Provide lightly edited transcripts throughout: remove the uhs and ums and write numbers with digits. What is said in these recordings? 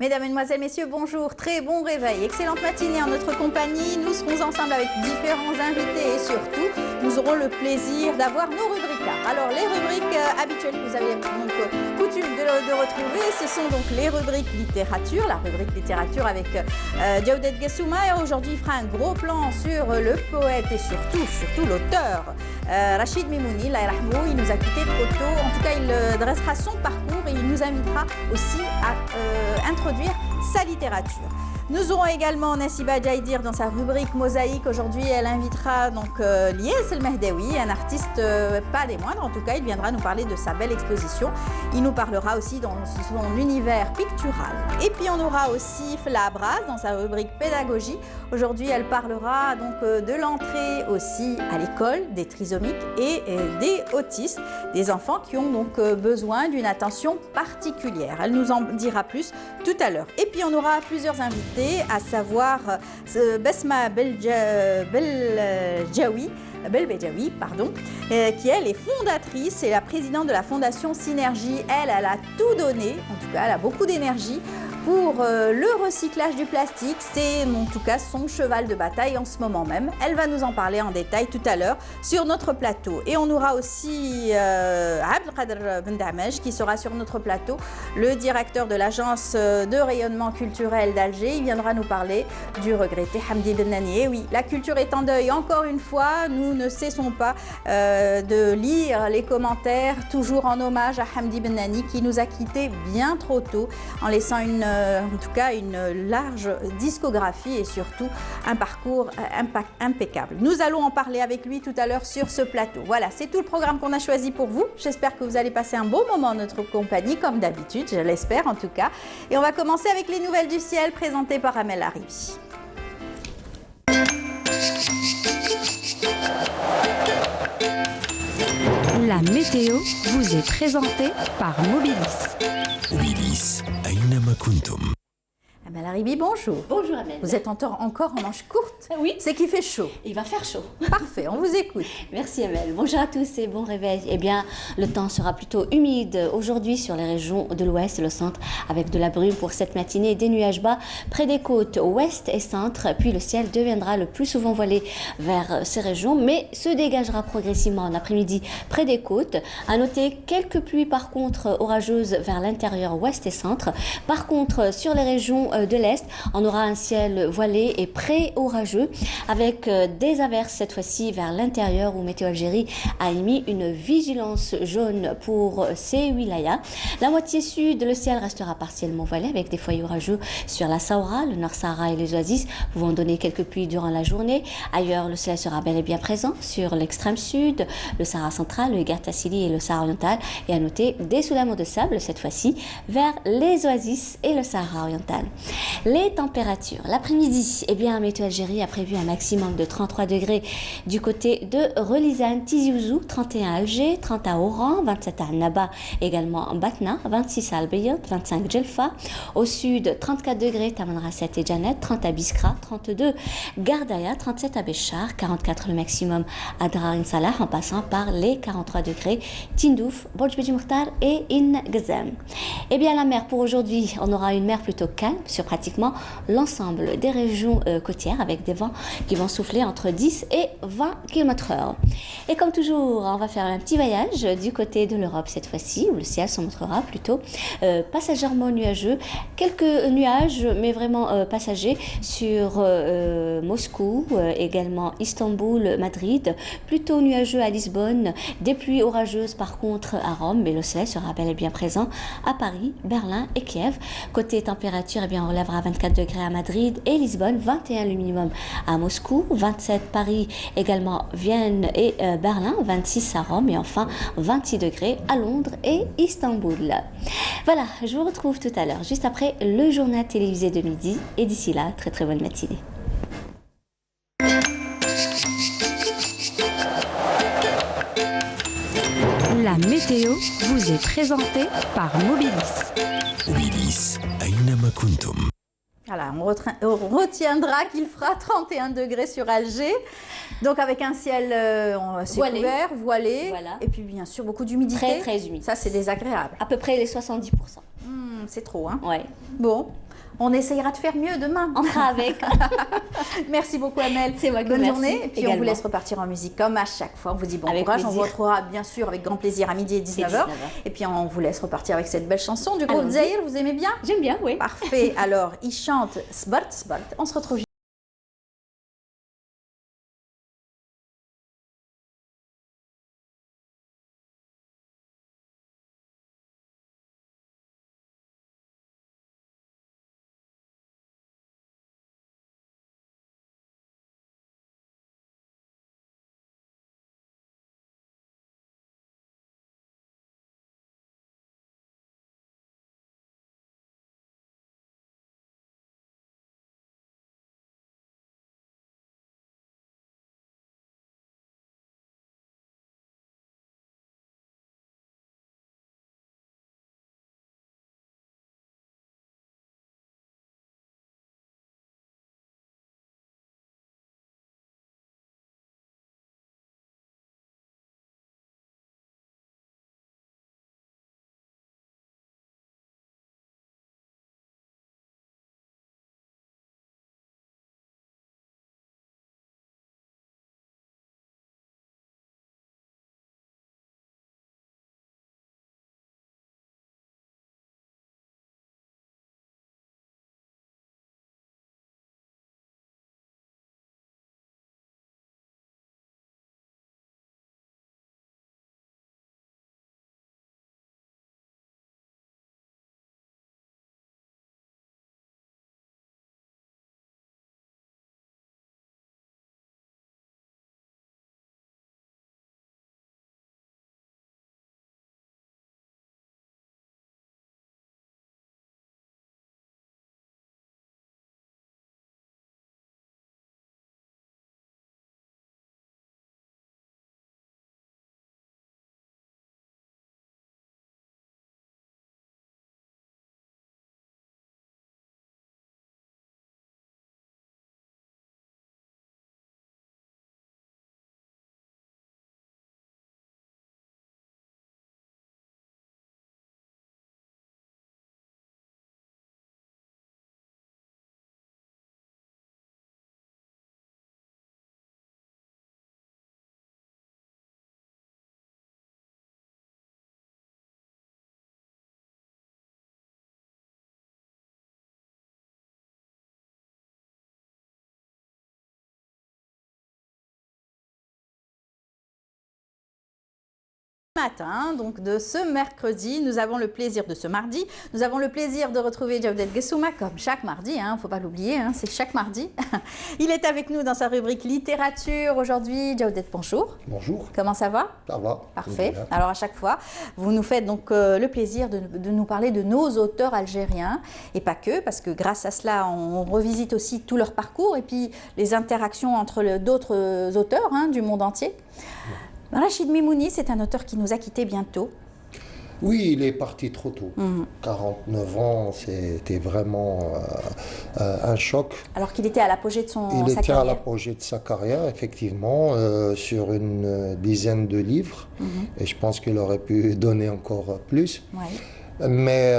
Mesdames, Mesdemoiselles, Messieurs, bonjour, très bon réveil, excellente matinée en notre compagnie. Nous serons ensemble avec différents invités et surtout, nous aurons le plaisir d'avoir nos rubriques. Alors, les rubriques habituelles que vous avez donc coutume de retrouver, ce sont donc les rubriques littérature, la rubrique littérature avec Jawdet Gassouma. Et aujourd'hui, il fera un gros plan sur le poète et surtout l'auteur Rachid Mimouni, Allah yarhamou. Il nous a quittés trop tôt. En tout cas, il dressera son parcours et il nous invitera aussi à introduire sa littérature. Nous aurons également Nassiba Jaïdir dans sa rubrique Mosaïque. Aujourd'hui, elle invitera donc Lies El Mehdaoui, un artiste pas des moindres. En tout cas, il viendra nous parler de sa belle exposition. Il nous parlera aussi dans son univers pictural. Et puis, on aura aussi Fla Abras dans sa rubrique Pédagogie. Aujourd'hui, elle parlera donc de l'entrée aussi à l'école des trisomiques et des autistes, des enfants qui ont donc besoin d'une attention particulière. Elle nous en dira plus tout à l'heure. Et puis, on aura plusieurs invités, à savoir Besma Belbejaoui, qui elle est fondatrice et la présidente de la fondation Synergie. Elle a tout donné, en tout cas elle a beaucoup d'énergie pour le recyclage du plastique. C'est en tout cas son cheval de bataille en ce moment même. Elle va nous en parler en détail tout à l'heure sur notre plateau. Et on aura aussi Abdelkader Bendamej qui sera sur notre plateau, le directeur de l'agence de rayonnement culturel d'Alger. Il viendra nous parler du regretté Hamdi Bennani. Et oui, la culture est en deuil encore une fois. Nous ne cessons pas de lire les commentaires, toujours en hommage à Hamdi Bennani qui nous a quittés bien trop tôt en laissant en tout cas une large discographie et surtout un parcours impeccable. Nous allons en parler avec lui tout à l'heure sur ce plateau. Voilà, c'est tout le programme qu'on a choisi pour vous. J'espère que vous allez passer un beau moment en notre compagnie, comme d'habitude, je l'espère en tout cas. Et on va commencer avec les nouvelles du ciel présentées par Amel Haribi. La météo vous est présentée par Mobilis. Mobilis, أينما كنتم. Amel Haribi, bonjour. Bonjour Amel. Vous êtes encore en manche courte? Oui. C'est qu'il fait chaud. Il va faire chaud. Parfait, on vous écoute. Merci Amel. Bonjour à tous et bon réveil. Eh bien, le temps sera plutôt humide aujourd'hui sur les régions de l'ouest et le centre avec de la brume pour cette matinée, des nuages bas près des côtes ouest et centre. Puis le ciel deviendra le plus souvent voilé vers ces régions, mais se dégagera progressivement en après-midi près des côtes. À noter quelques pluies par contre orageuses vers l'intérieur ouest et centre. Par contre, sur les régions de l'Est, on aura un ciel voilé et pré-orageux avec des averses cette fois-ci vers l'intérieur où Météo Algérie a émis une vigilance jaune pour ces wilayas. La moitié sud, le ciel restera partiellement voilé avec des foyers orageux sur la Saoura, le Nord Sahara et les oasis pouvant donner quelques pluies durant la journée. Ailleurs, le soleil sera bel et bien présent sur l'extrême sud, le Sahara central, le Ghar Tassili et le Sahara oriental. Et à noter des soulèvements de sable cette fois-ci vers les oasis et le Sahara oriental. Les températures. L'après-midi, eh bien, Météo Algérie a prévu un maximum de 33 degrés du côté de Relizane, Tizi Ouzou, 31 à Alger, 30 à Oran, 27 à Annaba, également en Batna, 26 à Al-Bayt, 25 Djelfa. Au sud, 34 degrés, Tamanrasset et Janet, 30 à Biskra, 32 Gardaya, 37 à Béchar, 44 le maximum à Drarin Salah, en passant par les 43 degrés Tindouf, Bodj Beji Mokhtar et In Gazam. Eh bien, la mer pour aujourd'hui, on aura une mer plutôt calme sur pratiquement l'ensemble des régions côtières avec des vents qui vont souffler entre 10 et 20 km/h. Et comme toujours, on va faire un petit voyage du côté de l'Europe cette fois-ci où le ciel se montrera plutôt passagèrement nuageux. Quelques nuages mais vraiment passagers sur Moscou, également Istanbul, Madrid, plutôt nuageux à Lisbonne, des pluies orageuses par contre à Rome, mais le soleil sera bel et bien présent à Paris, Berlin et Kiev. Côté température, eh bien, on relèvera 24 degrés à Madrid et Lisbonne, 21 le minimum à Moscou, 27 Paris, également Vienne et Berlin, 26 à Rome et enfin 26 degrés à Londres et Istanbul. Voilà, je vous retrouve tout à l'heure, juste après le journal télévisé de midi et d'ici là, très très bonne matinée. La météo vous est présentée par Mobilis. Mobilis, أينما كنتم. Voilà, on retiendra qu'il fera 31 degrés sur Alger, donc avec un ciel couvert, voilé, voilà. Et puis bien sûr beaucoup d'humidité. Très très humide. Ça c'est désagréable. À peu près les 70%. C'est trop, hein. Ouais. Bon, On essayera de faire mieux demain. On fera avec. Merci beaucoup Amel. C'est moi qui Bonne merci journée. Et puis également. on vous laisse repartir en musique comme à chaque fois. On vous dit bon Avec courage. plaisir. On vous retrouvera bien sûr avec grand plaisir à midi et 19h. Et puis on vous laisse repartir avec cette belle chanson du groupe Allons-y. Zahir. Vous aimez bien? J'aime bien, oui. Parfait. Alors, il chante Sbart Sbart. On se retrouve. Matin, donc de ce mercredi, nous avons le plaisir de ce mardi, nous avons le plaisir de retrouver Jawdet Gessouma comme chaque mardi, il ne faut pas l'oublier, c'est chaque mardi. Il est avec nous dans sa rubrique littérature aujourd'hui. Jawdet, bonjour. Bonjour. Comment ça va? Ça va. Parfait. Alors à chaque fois, vous nous faites donc le plaisir de nous parler de nos auteurs algériens et pas que, parce que grâce à cela, on revisite aussi tout leur parcours et puis les interactions entre d'autres auteurs du monde entier. Rachid Mimouni, c'est un auteur qui nous a quittés bientôt. Oui, il est parti trop tôt. 49 ans, c'était vraiment un choc. Alors qu'il était à l'apogée de sa carrière. Il était à l'apogée de sa carrière, effectivement, sur une dizaine de livres. Et je pense qu'il aurait pu donner encore plus. Ouais. Mais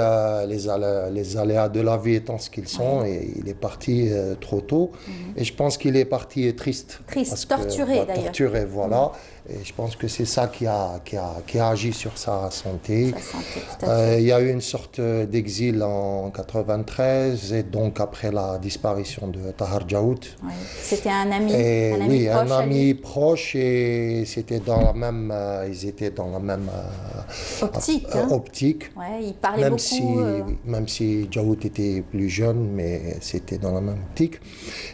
les aléas de la vie étant ce qu'ils sont, et il est parti trop tôt. Et je pense qu'il est parti triste. Triste, torturé d'ailleurs. Torturé, voilà. Et je pense que c'est ça qui a agi sur sa santé. Il y a eu une sorte d'exil en 93, et donc après la disparition de Tahar Djaoud. Ouais. C'était un ami, oui, proche. Un ami proche, et c'était dans la même, ils étaient dans la même optique. Ouais, ils parlaient beaucoup. Même si Djaoud était plus jeune, mais c'était dans la même optique.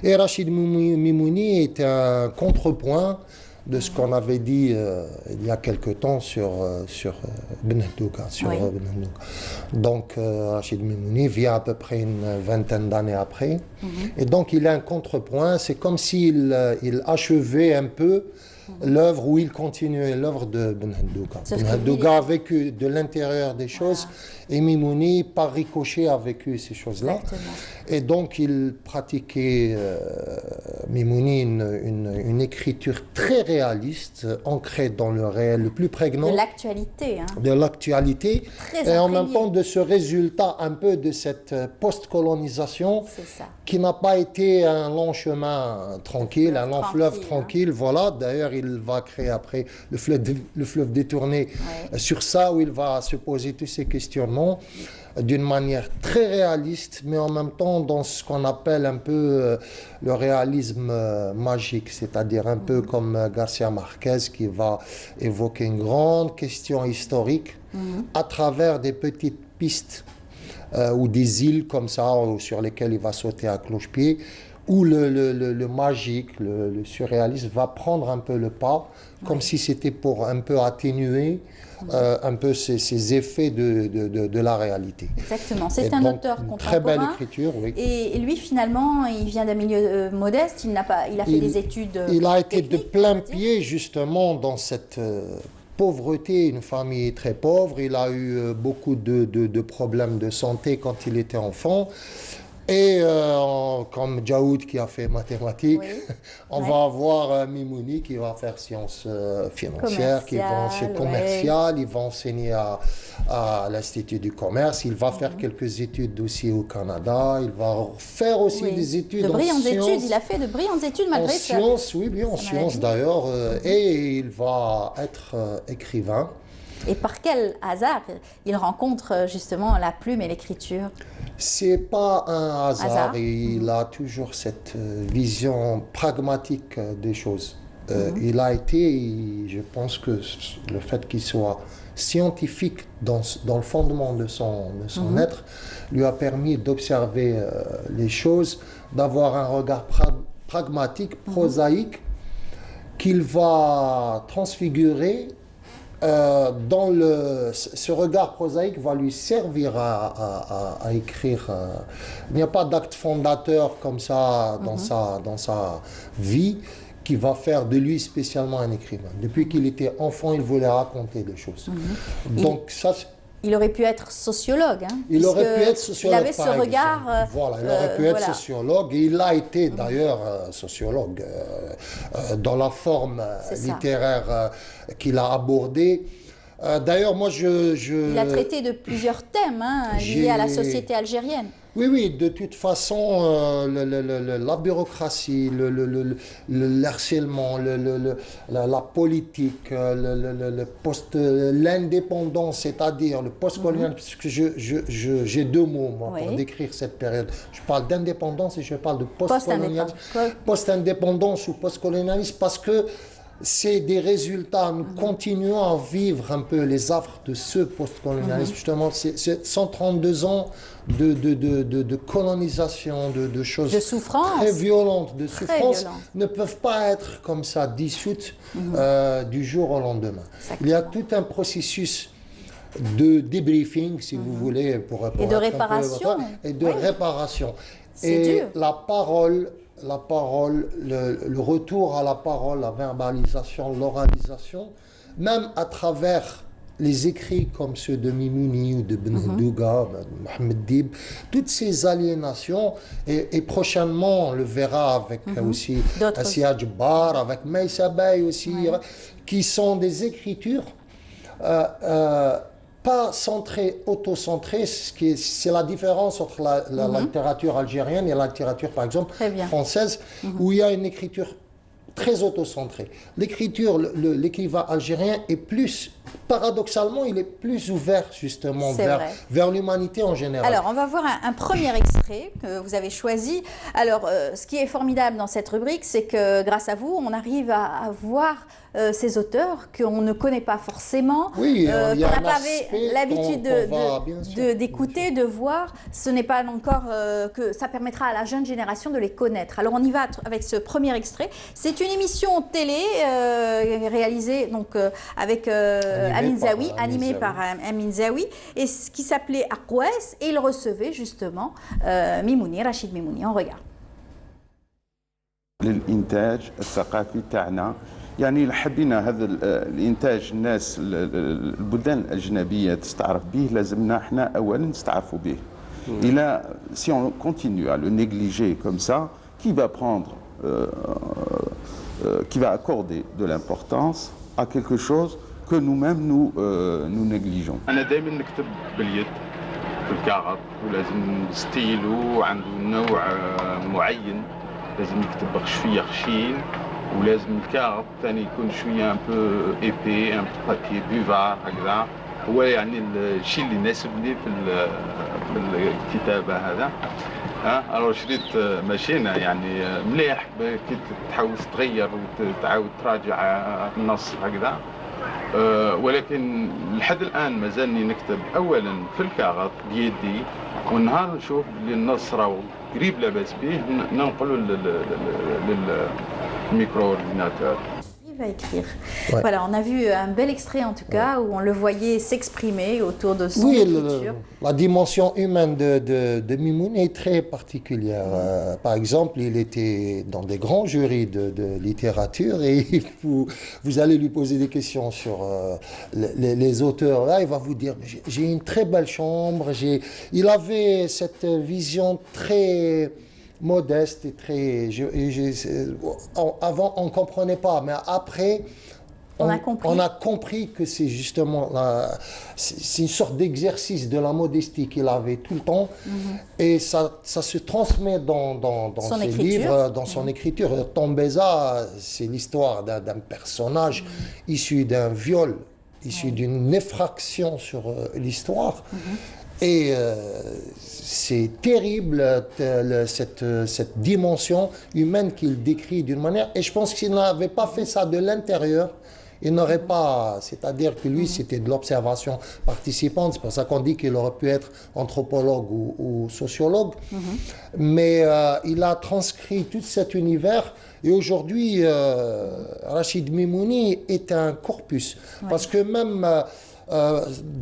Et Rachid Mimouni était un contrepoint de ce qu'on avait dit il y a quelque temps sur Ben Hdouka. Donc Rachid Mimouni vient à peu près une vingtaine d'années après. Et donc il a un contrepoint. C'est comme s'il achevait un peu l'œuvre où il continuait l'œuvre de Ben Haddouga. C'est ce Ben que Haddouga a vécu de l'intérieur des choses et Mimouni, par ricochet, a vécu ces choses-là. Exactement. Et donc, il pratiquait, Mimouni, une écriture très réaliste, ancrée dans le réel le plus prégnant. De l'actualité. Hein. De l'actualité. Très Et en même imprégné. temps, de ce résultat un peu de cette post-colonisation C'est ça. qui n'a pas été un long chemin tranquille, un long fleuve tranquille. Voilà, d'ailleurs, il va créer après le fleuve détourné sur ça, où il va se poser tous ces questionnements d'une manière très réaliste, mais en même temps dans ce qu'on appelle un peu le réalisme magique, c'est-à-dire un peu comme Garcia Marquez qui va évoquer une grande question historique à travers des petites pistes ou des îles comme ça sur lesquelles il va sauter à cloche-pied, où le magique, le surréaliste va prendre un peu le pas, comme si c'était pour un peu atténuer un peu ces effets de la réalité. Exactement. C'est Et un donc, auteur une contemporain. très belle écriture, oui. Et lui, finalement, il vient d'un milieu modeste. Il a fait des études Il a été de techniques, plein on va dire. pied, justement, dans cette pauvreté, une famille très pauvre. Il a eu beaucoup de problèmes de santé quand il était enfant. Et comme Djaoud qui a fait mathématiques, on va avoir Mimouni qui va faire sciences financières, qui va enseigner commercial, il va enseigner à l'Institut du commerce, il va faire quelques études aussi au Canada, il va faire aussi des études en sciences. Il a fait de brillantes études malgré ça. En sciences, oui, en sciences d'ailleurs, et il va être écrivain. Et par quel hasard il rencontre justement la plume et l'écriture? C'est pas un hasard. Il a toujours cette vision pragmatique des choses. Il a été, je pense que le fait qu'il soit scientifique dans le fondement de son être lui a permis d'observer les choses, d'avoir un regard pragmatique, prosaïque, qu'il va transfigurer. Ce regard prosaïque va lui servir à écrire. Il n'y a pas d'acte fondateur comme ça dans sa vie qui va faire de lui spécialement un écrivain. Depuis qu'il était enfant, il voulait raconter des choses. Donc ça, il aurait pu être sociologue. Hein, il aurait pu être sociologue. Il avait ce regard. Voilà, il aurait pu être sociologue. Et il a été d'ailleurs sociologue dans la forme littéraire qu'il a abordée. D'ailleurs, moi, Il a traité de plusieurs thèmes liés à la société algérienne. Oui, de toute façon, la bureaucratie, le harcèlement, la politique, l'indépendance, c'est-à-dire le post-colonial, parce que j'ai deux mots, moi, pour décrire cette période. Je parle d'indépendance et je parle de post-colonialisme. Post-indépendance ou post-colonialisme, parce que c'est des résultats. Nous continuons à vivre un peu les affres de ce post-colonialisme. Justement, c'est 132 ans de colonisation, de choses très violentes, de souffrances, ne peuvent pas être comme ça dissoutes du jour au lendemain. Exactement. Il y a tout un processus de débriefing, si vous voulez, et de réparation. Et de réparation. C'est dur. La parole, le retour à la parole, la verbalisation, l'oralisation, même à travers les écrits comme ceux de Mimouni ou de Ben Haddouga, Mohamed Dib, toutes ces aliénations, et prochainement on le verra avec aussi Assia Djebbar, avec Maïssa Bey aussi, qui sont des écritures pas centrées, auto-centrées, c'est la différence entre la littérature algérienne et la littérature, par exemple, française, où il y a une écriture très auto-centrée. L'écrivain algérien est plus, paradoxalement, il est plus ouvert justement vers l'humanité en général. Alors, on va voir un premier extrait que vous avez choisi. Alors, ce qui est formidable dans cette rubrique, c'est que grâce à vous, on arrive à voir ces auteurs qu'on ne connaît pas forcément, qu'on n'a pas l'habitude d'écouter, de voir. Ce n'est pas encore que ça permettra à la jeune génération de les connaître. Alors, on y va avec ce premier extrait. C'est une émission télé réalisée donc, avec Amin Zaoui, animée par Amin Zaoui, et ce qui s'appelait Aqouès, et il recevait justement Mimouni, Rachid Mimouni. On regarde. للإنتاج الثقافي تاعنا يعني حبينا هذا الانتاج الناس البلدان الاجنبيه تستعرف به لازمنا احنا اولا نستعرفوا به. Si on continue à le négliger comme ça, qui va accorder de l'importance à quelque chose que nous-mêmes nous négligeons. أنا دائما نكتب باليد في الكاغط ولازم ستيلو عنده نوع معين لازم يكتب شويه خشين ولازم الكاغط ثاني يكون شويه ان بو ايبي ان بابي بوفار هكذا هو يعني الشيء اللي يناسبني في الكتابه هذا. الو شريت ماشينا يعني مليح كي تحاول تغير وتعاود تراجع النص هكذا. ولكن لحد الان مازالني نكتب اولا في الكاغط بيدي والنهار نشوف بلي النص راهو قريب لاباس به ننقلوا للميكرو اورديناتور. Il va écrire. Ouais. Voilà, on a vu un bel extrait en tout cas où on le voyait s'exprimer autour de son écriture. La dimension humaine de Mimouni est très particulière. Par exemple, il était dans des grands jurys de littérature et vous allez lui poser des questions sur les auteurs. Là, il va vous dire j'ai une très belle chambre. Il avait cette vision très modeste et très... avant, on ne comprenait pas, mais après, on a compris que c'est justement... c'est une sorte d'exercice de la modestie qu'il avait tout le temps. Et ça se transmet dans ses livres, dans son écriture. Tombeza, c'est l'histoire d'un personnage issu d'un viol, issu d'une effraction sur l'histoire. Et c'est terrible cette dimension humaine qu'il décrit d'une manière. Et je pense qu'il n'avait pas fait ça de l'intérieur. Il n'aurait pas, c'est-à-dire que lui, c'était de l'observation participante. C'est pour ça qu'on dit qu'il aurait pu être anthropologue ou sociologue. Mais il a transcrit tout cet univers. Et aujourd'hui, Rachid Mimouni est un corpus. Parce que même...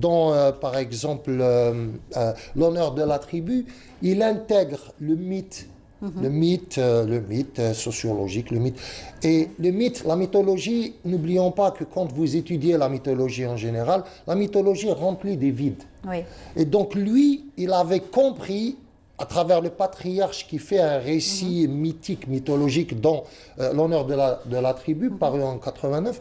dans, par exemple, l'honneur de la tribu, il intègre le mythe, le mythe sociologique, le mythe. Et le mythe, la mythologie, n'oublions pas que quand vous étudiez la mythologie en général, la mythologie remplit des vides. Et donc lui, il avait compris, à travers le patriarche qui fait un récit mythique, mythologique dans l'honneur de la tribu, paru en 89,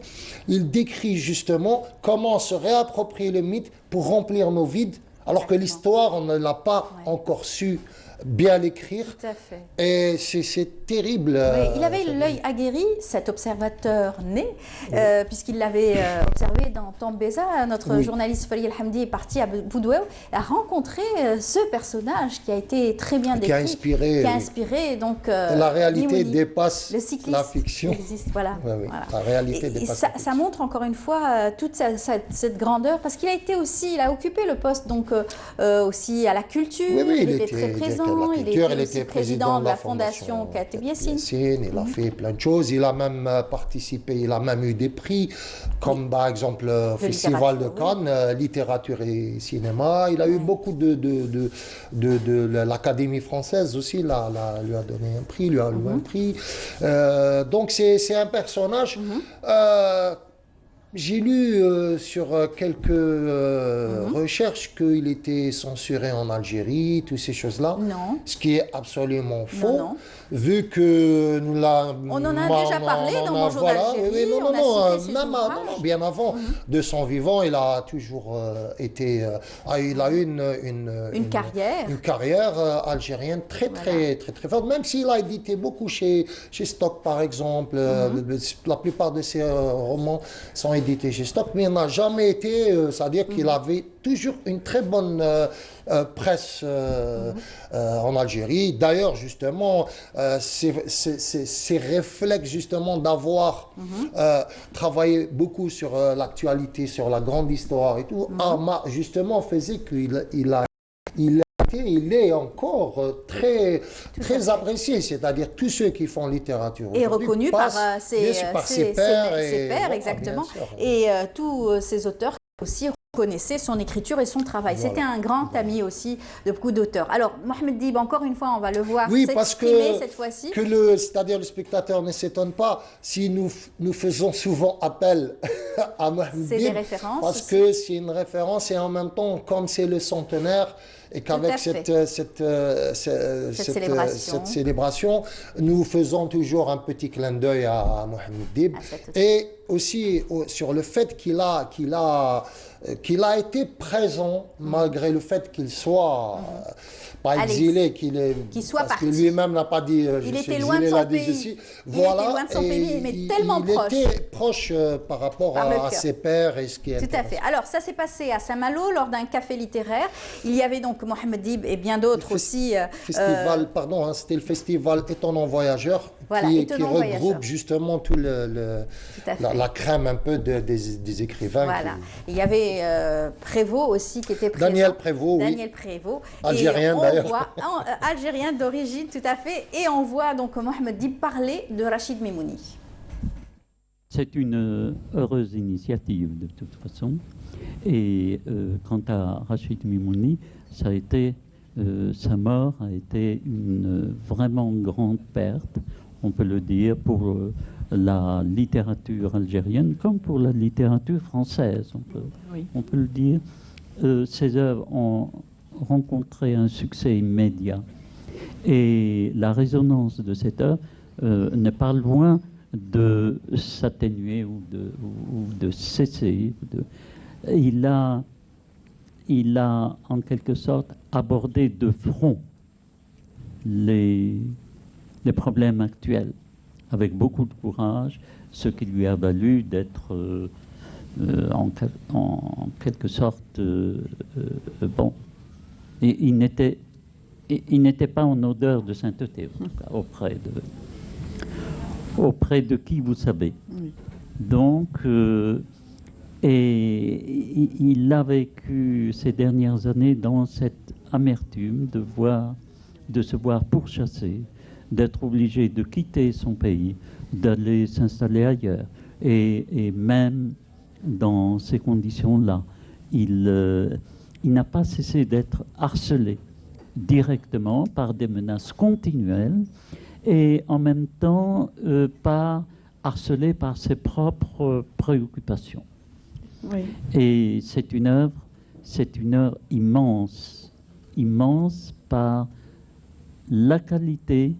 il décrit justement comment se réapproprier le mythe pour remplir nos vides, alors que l'histoire, on ne l'a pas encore su bien l'écrire. Tout à fait. Et c'est terrible. Oui, il avait l'œil aguerri, cet observateur né, puisqu'il l'avait observé dans Tombeza. Notre journaliste Fali El Hamdi est parti à Boudoué, a rencontré ce personnage qui a été très bien décrit, qui a inspiré. Donc, la réalité dépasse la fiction. Existe, voilà. Voilà. La réalité dépasse la fiction. Ça montre encore une fois toute cette grandeur, parce qu'il a été aussi, il a occupé le poste donc aussi à la culture. Il était très présent. Il était président de la fondation Kateb Yassine. Il a fait plein de choses. Il a même participé, il a même eu des prix, comme par exemple le Festival de Cannes, littérature et cinéma. Il a eu beaucoup de l'Académie française aussi, lui a donné un prix, lui a eu un prix. Donc c'est un personnage... J'ai lu sur quelques recherches qu'il était censuré en Algérie, toutes ces choses-là. Non. Ce qui est absolument faux. Non. Vu que nous l'avons... On en a déjà parlé dans Bonjour d'Algérie. Non, bien avant. De son vivant, il a toujours été... il a eu une carrière. Une carrière algérienne très forte. Même s'il a édité beaucoup chez Stock, par exemple. La plupart de ses romans sont édité chez Stock, mais il n'a jamais été, c'est-à-dire qu'il avait toujours une très bonne presse en Algérie. D'ailleurs, justement, ces réflexes justement d'avoir travaillé beaucoup sur l'actualité, sur la grande histoire et tout, justement faisait qu'il est encore très apprécié, c'est-à-dire tous ceux qui font littérature et reconnu par ses pairs, exactement, et tous ces auteurs aussi connaissait son écriture et son travail. Voilà. C'était un grand ami aussi de beaucoup d'auteurs. Alors, Mohamed Dib, encore une fois, on va le voir s'exprimer cette fois-ci. C'est-à-dire le spectateur ne s'étonne pas si nous faisons souvent appel à Mohamed C'est Dib, des références parce aussi. que c'est une référence et en même temps, comme c'est le centenaire, et qu'avec cette célébration, nous faisons toujours un petit clin d'œil à Mohamed Dib. Et aussi sur le fait qu'il a été présent malgré le fait qu'il soit pas exilé, qu'il soit parti. Parce que lui-même n'a pas dit il était loin de son pays. Voilà, il était loin de son pays, mais tellement proche. Il était proche par rapport à ses pairs et ce qui est Tout à fait. Alors, ça s'est passé à Saint-Malo lors d'un café littéraire. Il y avait donc Mohamed Dib et bien d'autres aussi. C'était le festival Étonnant Voyageur, voilà, qui regroupe justement tout la crème un peu des écrivains. Voilà. Il y avait Prévost aussi qui était présent. Daniel Prévost, Daniel Prévost. Algérien d'ailleurs. Algérien d'origine, tout à fait. Et on voit donc Mohamed Dib parler de Rachid Mimouni. C'est une heureuse initiative de toute façon. Et quant à Rachid Mimouni, sa mort a été une vraiment grande perte, on peut le dire, pour la littérature algérienne comme pour la littérature française, on peut le dire. Ses œuvres ont rencontré un succès immédiat et la résonance de cette œuvre n'est pas loin de s'atténuer ou de cesser. Il a en quelque sorte abordé de front les problèmes actuels avec beaucoup de courage, ce qui lui a valu d'être en quelque sorte bon. Et il n'était pas en odeur de sainteté, en tout cas, auprès de qui vous savez. Oui. Donc, et il a vécu ces dernières années dans cette amertume de se voir pourchassé, d'être obligé de quitter son pays, d'aller s'installer ailleurs. Et même dans ces conditions-là, il n'a pas cessé d'être harcelé directement par des menaces continuelles et en même temps harcelé par ses propres préoccupations. Oui. Et c'est une œuvre immense par la qualité,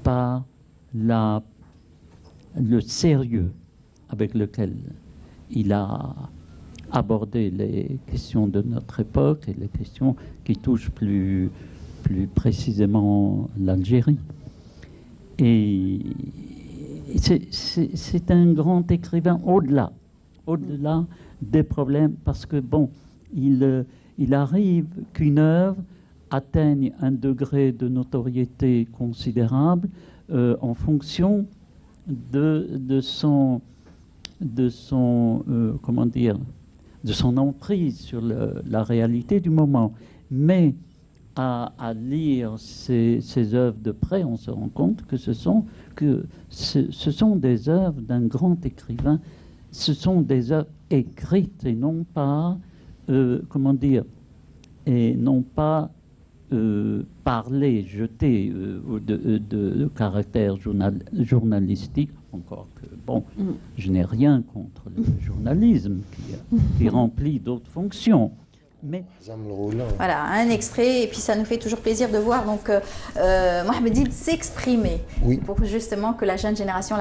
par le sérieux avec lequel il a abordé les questions de notre époque et les questions qui touchent plus précisément l'Algérie. Et c'est un grand écrivain au-delà des problèmes, parce que bon, il arrive qu'une œuvre atteigne un degré de notoriété considérable en fonction de son emprise sur la réalité du moment. Mais à lire ces œuvres de près, on se rend compte que ce sont des œuvres d'un grand écrivain. Ce sont des œuvres écrites et non pas, parler, jeter de caractère journalistique, encore que, bon, je n'ai rien contre le journalisme qui remplit d'autres fonctions. Mais voilà, un extrait, et puis ça nous fait toujours plaisir de voir donc Mohamed Dib s'exprimer, pour justement que la jeune génération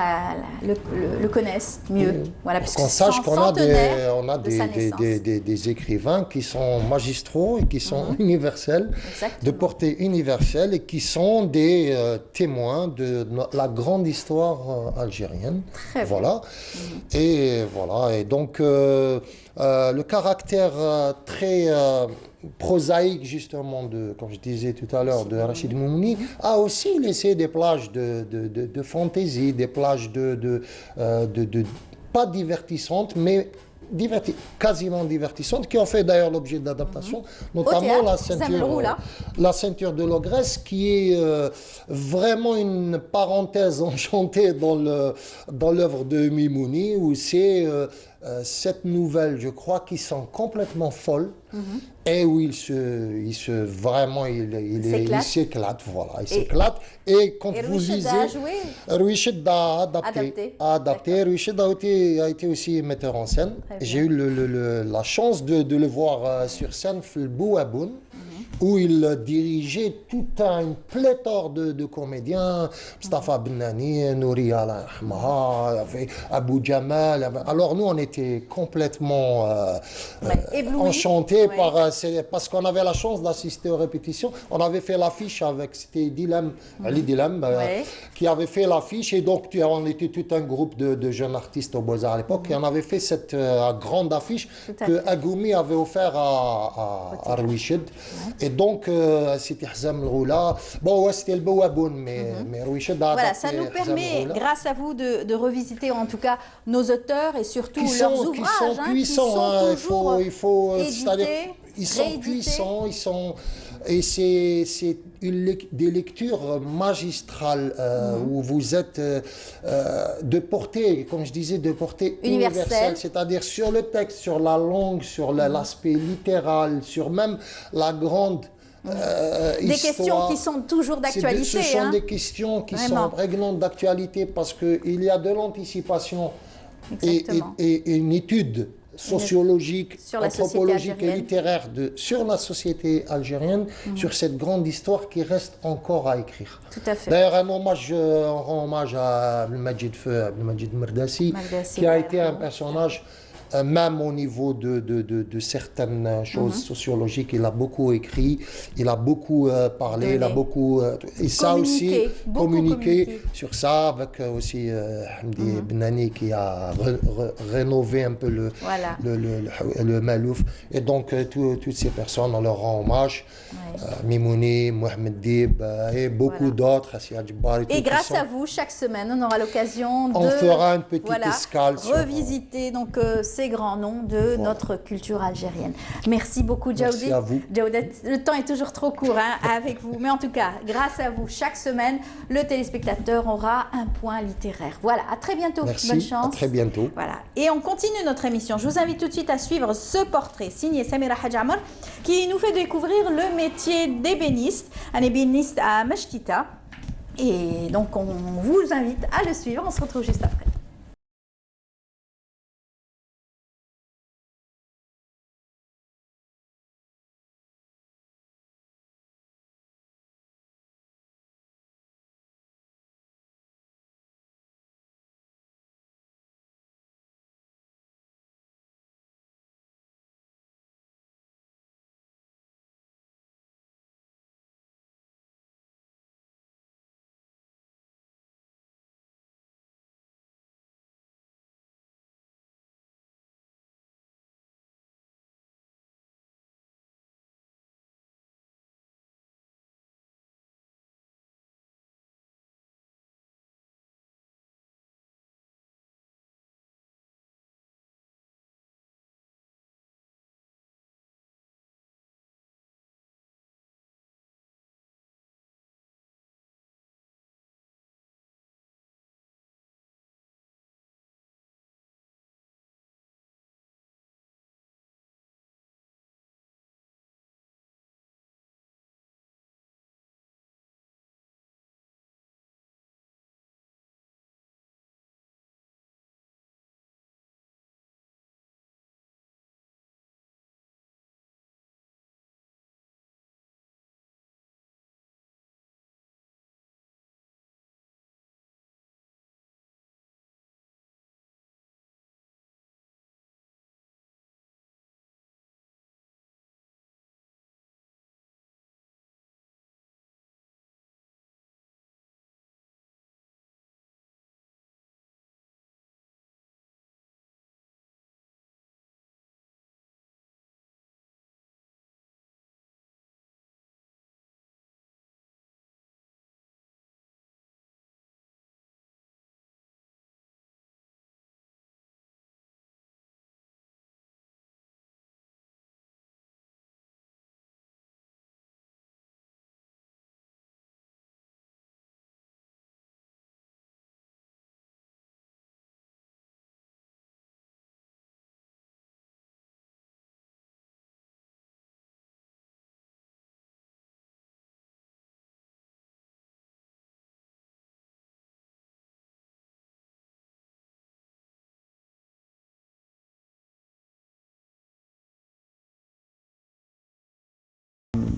le connaisse mieux. Oui. Voilà, parce qu'on sache qu'on a des écrivains qui sont magistraux et qui sont universels, de portée universelle, et qui sont des témoins de la grande histoire algérienne. Très voilà. Et voilà, et donc le caractère très prosaïque, justement, comme je disais tout à l'heure, de Rachid Mimouni, a aussi laissé des plages de fantaisie, des plages pas divertissantes, mais quasiment divertissantes, qui ont fait d'ailleurs l'objet d'adaptation, notamment la ceinture de l'ogresse, qui est vraiment une parenthèse enchantée dans l'œuvre de Mimouni, où c'est cette nouvelle, je crois, qui sont complètement folles et où vraiment, il s'éclate, voilà, il s'éclate. Et quand vous lisez, Rouiched a adapté. Rouiched a été aussi metteur en scène. J'ai eu la chance de le voir sur scène, le Bouaboun, où il dirigeait toute une pléthore de comédiens, Mustafa Bennani, Nouri Al-Ahmaha, Abou Jamal. Alors nous, on était complètement enchantés parce qu'on avait la chance d'assister aux répétitions. On avait fait l'affiche avec, c'était Dilem, Ali Dilem, qui avait fait l'affiche. Et donc, on était tout un groupe de jeunes artistes au Beaux-Arts à l'époque. Et on avait fait cette grande affiche que Agoumi avait offert à Rouiched. Et donc, c'était Hazam Roula. Bon, ouais, c'était le Bouaboun, mais Rouiched a voilà, ça nous permet, grâce à vous, de revisiter en tout cas nos auteurs et surtout leurs ouvrages. Qui sont puissants, qui sont il faut édités, ils sont puissants, et c'est des lectures magistrales où vous êtes de portée, comme je disais, de portée universelle, c'est-à-dire sur le texte, sur la langue, sur l'aspect littéral, sur même la grande des questions qui sont toujours d'actualité. Ce sont des questions qui sont prégnantes d'actualité parce qu'il y a de l'anticipation et une étude sociologique, anthropologique et littéraire sur la société algérienne, sur cette grande histoire qui reste encore à écrire. Tout à fait. D'ailleurs, on rend hommage à Abdelmajid Merdassi, qui a été un personnage, même au niveau de certaines choses sociologiques, il a beaucoup écrit, il a beaucoup parlé, il a beaucoup... et ça aussi, communiqué sur ça, avec aussi Hamdi Bennani qui a rénové un peu le Malouf. Et donc, toutes ces personnes, on leur rend hommage. Mimouni, Mohamed Dib et beaucoup d'autres. Et grâce à vous, chaque semaine, on aura l'occasion de... On fera une petite escale sur... revisiter donc, ces grands noms de notre culture algérienne. Merci beaucoup, Djaoudet. Merci à vous. Djaoudet, le temps est toujours trop court avec vous. Mais en tout cas, grâce à vous, chaque semaine, le téléspectateur aura un point littéraire. Voilà, à très bientôt. Merci, bonne chance. à très bientôt. Voilà. Et on continue notre émission. Je vous invite tout de suite à suivre ce portrait signé Samira Hadjamar qui nous fait découvrir le métier d'ébéniste, un ébéniste à Mesquita. Et donc, on vous invite à le suivre. On se retrouve juste après.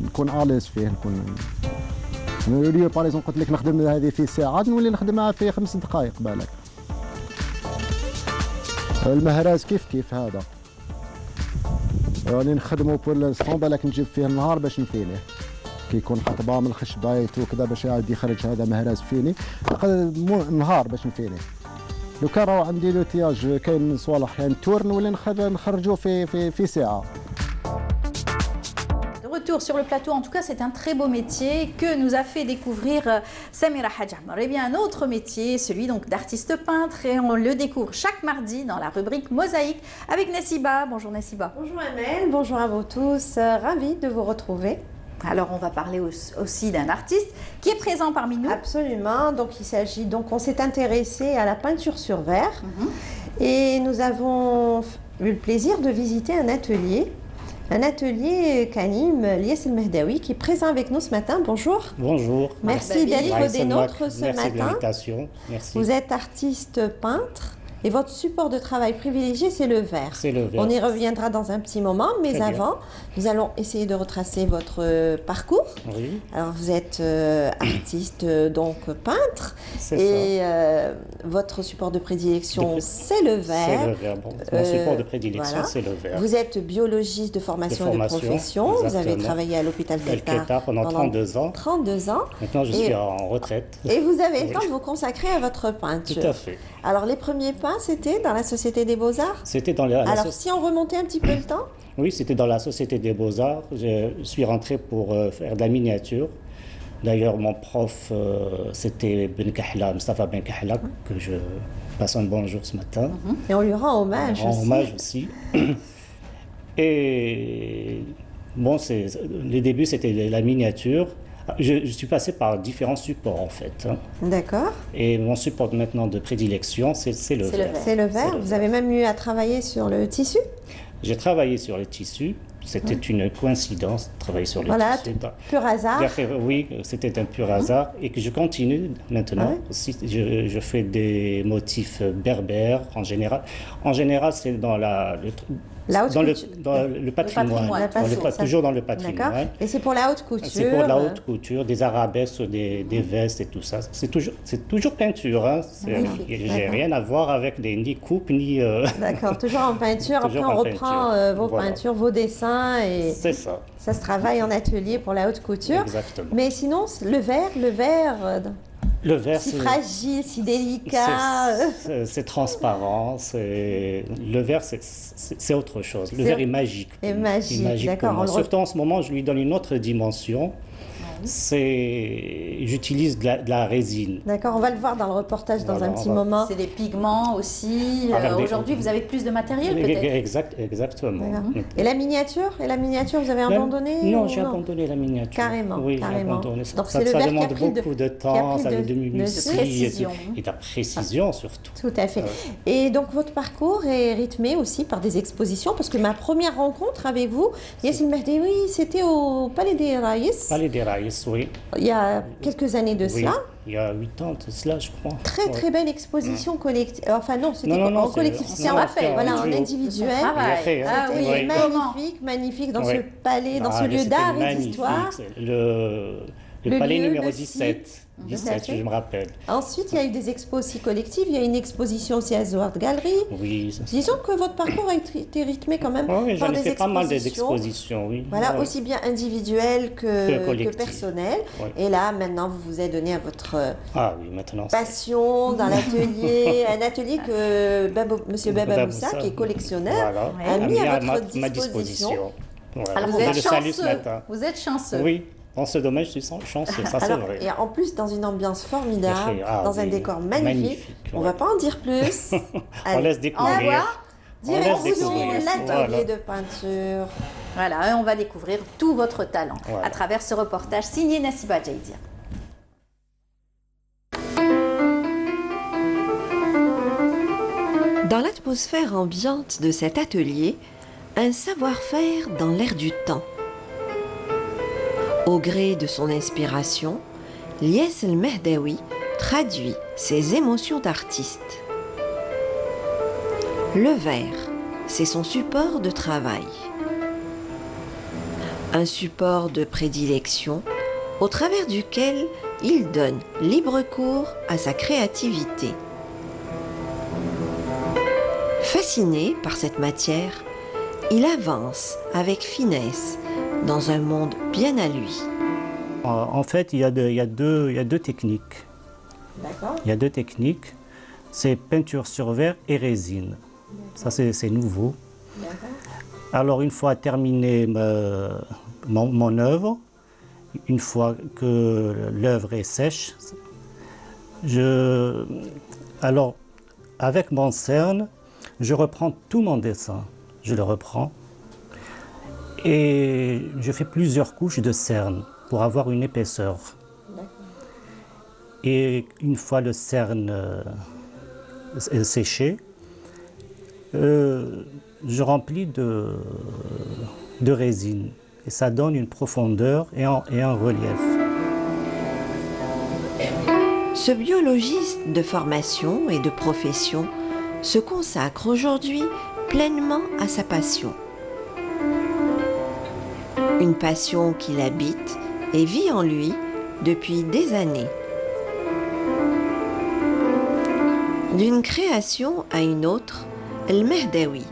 نكون اليز فيه نكون لي باريزون قلت لك نخدم هذه في ساعه نولي نخدمها في 5 دقائق بالك. المهراز كيف هذا راني نخدمو بور لانستون بالك نجيب فيه النهار باش نفينيه كي يكون حطبه من الخشبايت وكذا باش يعاود يخرج هذا مهراز فيني نهار باش نفينيه. لو كان راهو عندي لوتياج كاين صوالح يعني تور نولي نخرجوه في ساعه. Retour sur le plateau, en tout cas c'est un très beau métier que nous a fait découvrir Samira Hadjamar. Et bien un autre métier, celui donc d'artiste peintre, et on le découvre chaque mardi dans la rubrique Mosaïque avec Nessiba. Bonjour Nessiba. Bonjour Amel, bonjour à vous tous, ravie de vous retrouver. Alors on va parler aussi d'un artiste qui est présent parmi nous. Absolument, on s'est intéressé à la peinture sur verre et nous avons eu le plaisir de visiter un atelier qu'anime Lies El Mehdaoui qui est présent avec nous ce matin. Bonjour. Bonjour. Merci d'être des nôtres ce matin. Merci de l'invitation. Merci. Vous êtes artiste peintre et votre support de travail privilégié c'est le verre. C'est le verre. On y reviendra dans un petit moment, mais Très avant, bien. nous allons essayer de retracer votre parcours. Oui. Alors vous êtes artiste donc peintre et votre support de prédilection c'est le verre. C'est le verre. Bon, mon support de prédilection c'est le verre. Vous êtes biologiste de formation et de profession. Exactement. Vous avez travaillé à l'hôpital Beltar pendant 32 ans. 32 ans. Maintenant je suis en retraite. Et vous avez le temps de vous consacrer à votre peinture. Tout à fait. Alors les premiers pas c'était dans la Société des Beaux-Arts. C'était dans la Alors si on remontait un petit peu le temps. Oui, c'était dans la Société des Beaux-Arts. Je suis rentré pour faire de la miniature. D'ailleurs, mon prof, c'était Ben Kahla, Mustafa Ben Kahla, que je passe un bonjour ce matin. Et on lui rend hommage aussi. Hommage aussi. Et bon, les débuts, c'était la miniature. Je suis passé par différents supports en fait. D'accord. Et mon support maintenant de prédilection, c'est le verre. C'est le verre. Vous avez même eu à travailler sur le tissu. J'ai travaillé sur les tissus. C'était une coïncidence de travailler sur les tissus. Pur hasard. Oui, c'était un pur hasard et que je continue maintenant. Aussi, je fais des motifs berbères en général. En général, c'est dans le patrimoine. Toujours dans le patrimoine. Et c'est pour la haute couture. C'est pour la haute couture, des arabesques, des vestes et tout ça. C'est toujours peinture. Hein. J'ai rien à voir avec ni coupe ni. D'accord, toujours en peinture. Après, on reprend vos peintures, vos dessins. C'est ça. Ça se travaille en atelier pour la haute couture. Exactement. Mais sinon, le verre. Si fragile, si délicat. C'est transparent. Le verre, c'est autre chose. Le verre est magique. Et magique, d'accord. Surtout en ce moment, je lui donne une autre dimension. J'utilise de la résine. D'accord, on va le voir dans le reportage dans un petit moment. C'est des pigments aussi. Aujourd'hui, vous avez plus de matériel peut-être. Exactement. Et la miniature vous avez abandonné? Non, j'ai abandonné la miniature. Carrément. Oui, carrément. Abandonné. Donc ça demande beaucoup de temps, ça de précision. Et de la précision surtout. Tout à fait. Et donc votre parcours est rythmé aussi par des expositions, parce que ma première rencontre avec vous, Lies El Mehdaoui, c'était au Palais des Raïs. Palais des Raïs. Oui. Il y a quelques années de cela. Il y a 8 ans de cela, je crois. Très belle exposition collective. Enfin non, c'était en collectif. C'est en fait, voilà, en individuel. Magnifique dans ce palais, dans ce lieu d'art et d'histoire. Le palais numéro 17. 17, je me rappelle. Ensuite, il y a eu des expos aussi collectives. Il y a une exposition aussi à Zoart Gallery. Oui. Disons que votre parcours a été rythmé quand même par des expositions. Fait pas mal d'expositions, oui. Voilà, aussi bien individuelles que personnelles. Oui. Et là, maintenant, vous vous êtes donné à votre passion dans l'atelier. Un atelier que M. Baba Moussa, qui est collectionneur, a mis à votre disposition. Voilà. Alors, vous êtes chanceux. Oui. Dans ce domaine, je suis chanceux, ça c'est vrai. Et en plus, dans une ambiance formidable, dans un décor magnifique. On ne va pas en dire plus. On laisse découvrir. Direction l'atelier de peinture. Voilà, on va découvrir tout votre talent à travers ce reportage signé Nessiba Djaidia. Dans l'atmosphère ambiante de cet atelier, un savoir-faire dans l'air du temps. Au gré de son inspiration, Lies El Mehdaoui traduit ses émotions d'artiste. Le verre, c'est son support de travail. Un support de prédilection au travers duquel il donne libre cours à sa créativité. Fasciné par cette matière, il avance avec finesse dans un monde bien à lui. En fait, il y a deux techniques. D'accord. Il y a deux techniques. C'est peinture sur verre et résine. Ça, c'est nouveau. Alors, une fois terminé mon œuvre, une fois que l'œuvre est sèche, alors, avec mon cerne, je reprends tout mon dessin. Je le reprends et je fais plusieurs couches de cerne pour avoir une épaisseur. Et une fois le cerne séché, je remplis de résine et ça donne une profondeur et un relief. Ce biologiste de formation et de profession se consacre aujourd'hui pleinement à sa passion. Une passion qui l'habite et vit en lui depuis des années. D'une création à une autre, El Mehdaoui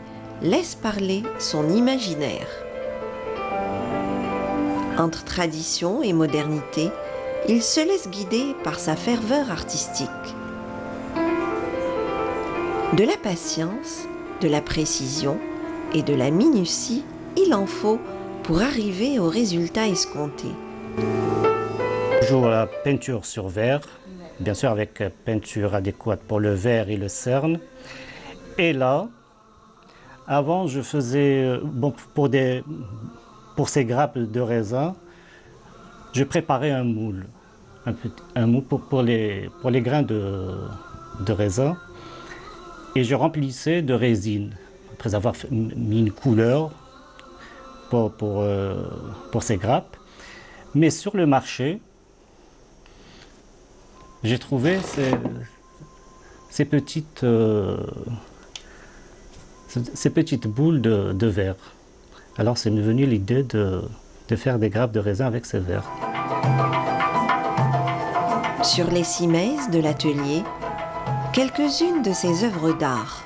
laisse parler son imaginaire. Entre tradition et modernité, il se laisse guider par sa ferveur artistique. De la patience, de la précision et de la minutie, il en faut pour arriver au résultat escompté. Toujours la peinture sur verre, bien sûr avec peinture adéquate pour le verre et le cerne. Et là, avant je faisais, pour ces grappes de raisin, je préparais un moule. Un moule pour les grains de raisin. Et je remplissais de résine, après avoir mis une couleur pour ces grappes. Mais sur le marché, j'ai trouvé ces petites boules de verre. Alors c'est venu l'idée de faire des grappes de raisin avec ces verres. Sur les cimaises de l'atelier, quelques-unes de ses œuvres d'art.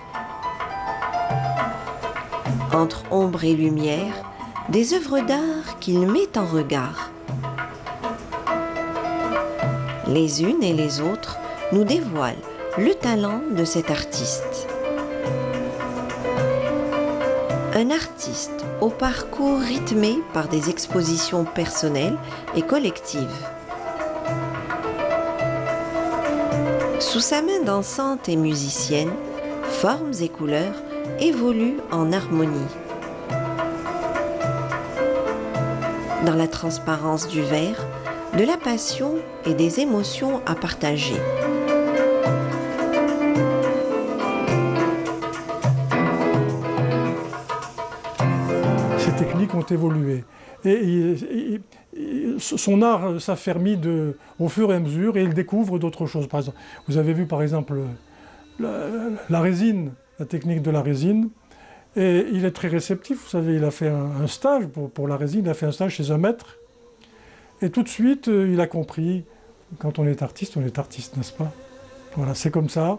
Entre ombre et lumière, des œuvres d'art qu'il met en regard. Les unes et les autres nous dévoilent le talent de cet artiste. Un artiste au parcours rythmé par des expositions personnelles et collectives. Sous sa main dansante et musicienne, formes et couleurs évoluent en harmonie. Dans la transparence du verre, de la passion et des émotions à partager. Ces techniques ont évolué. Et son art s'affermit au fur et à mesure et il découvre d'autres choses. Par exemple, vous avez vu par exemple la résine, la technique de la résine. Et il est très réceptif, vous savez, il a fait un stage pour la résine, il a fait un stage chez un maître. Et tout de suite, il a compris, quand on est artiste, n'est-ce pas? Voilà, c'est comme ça.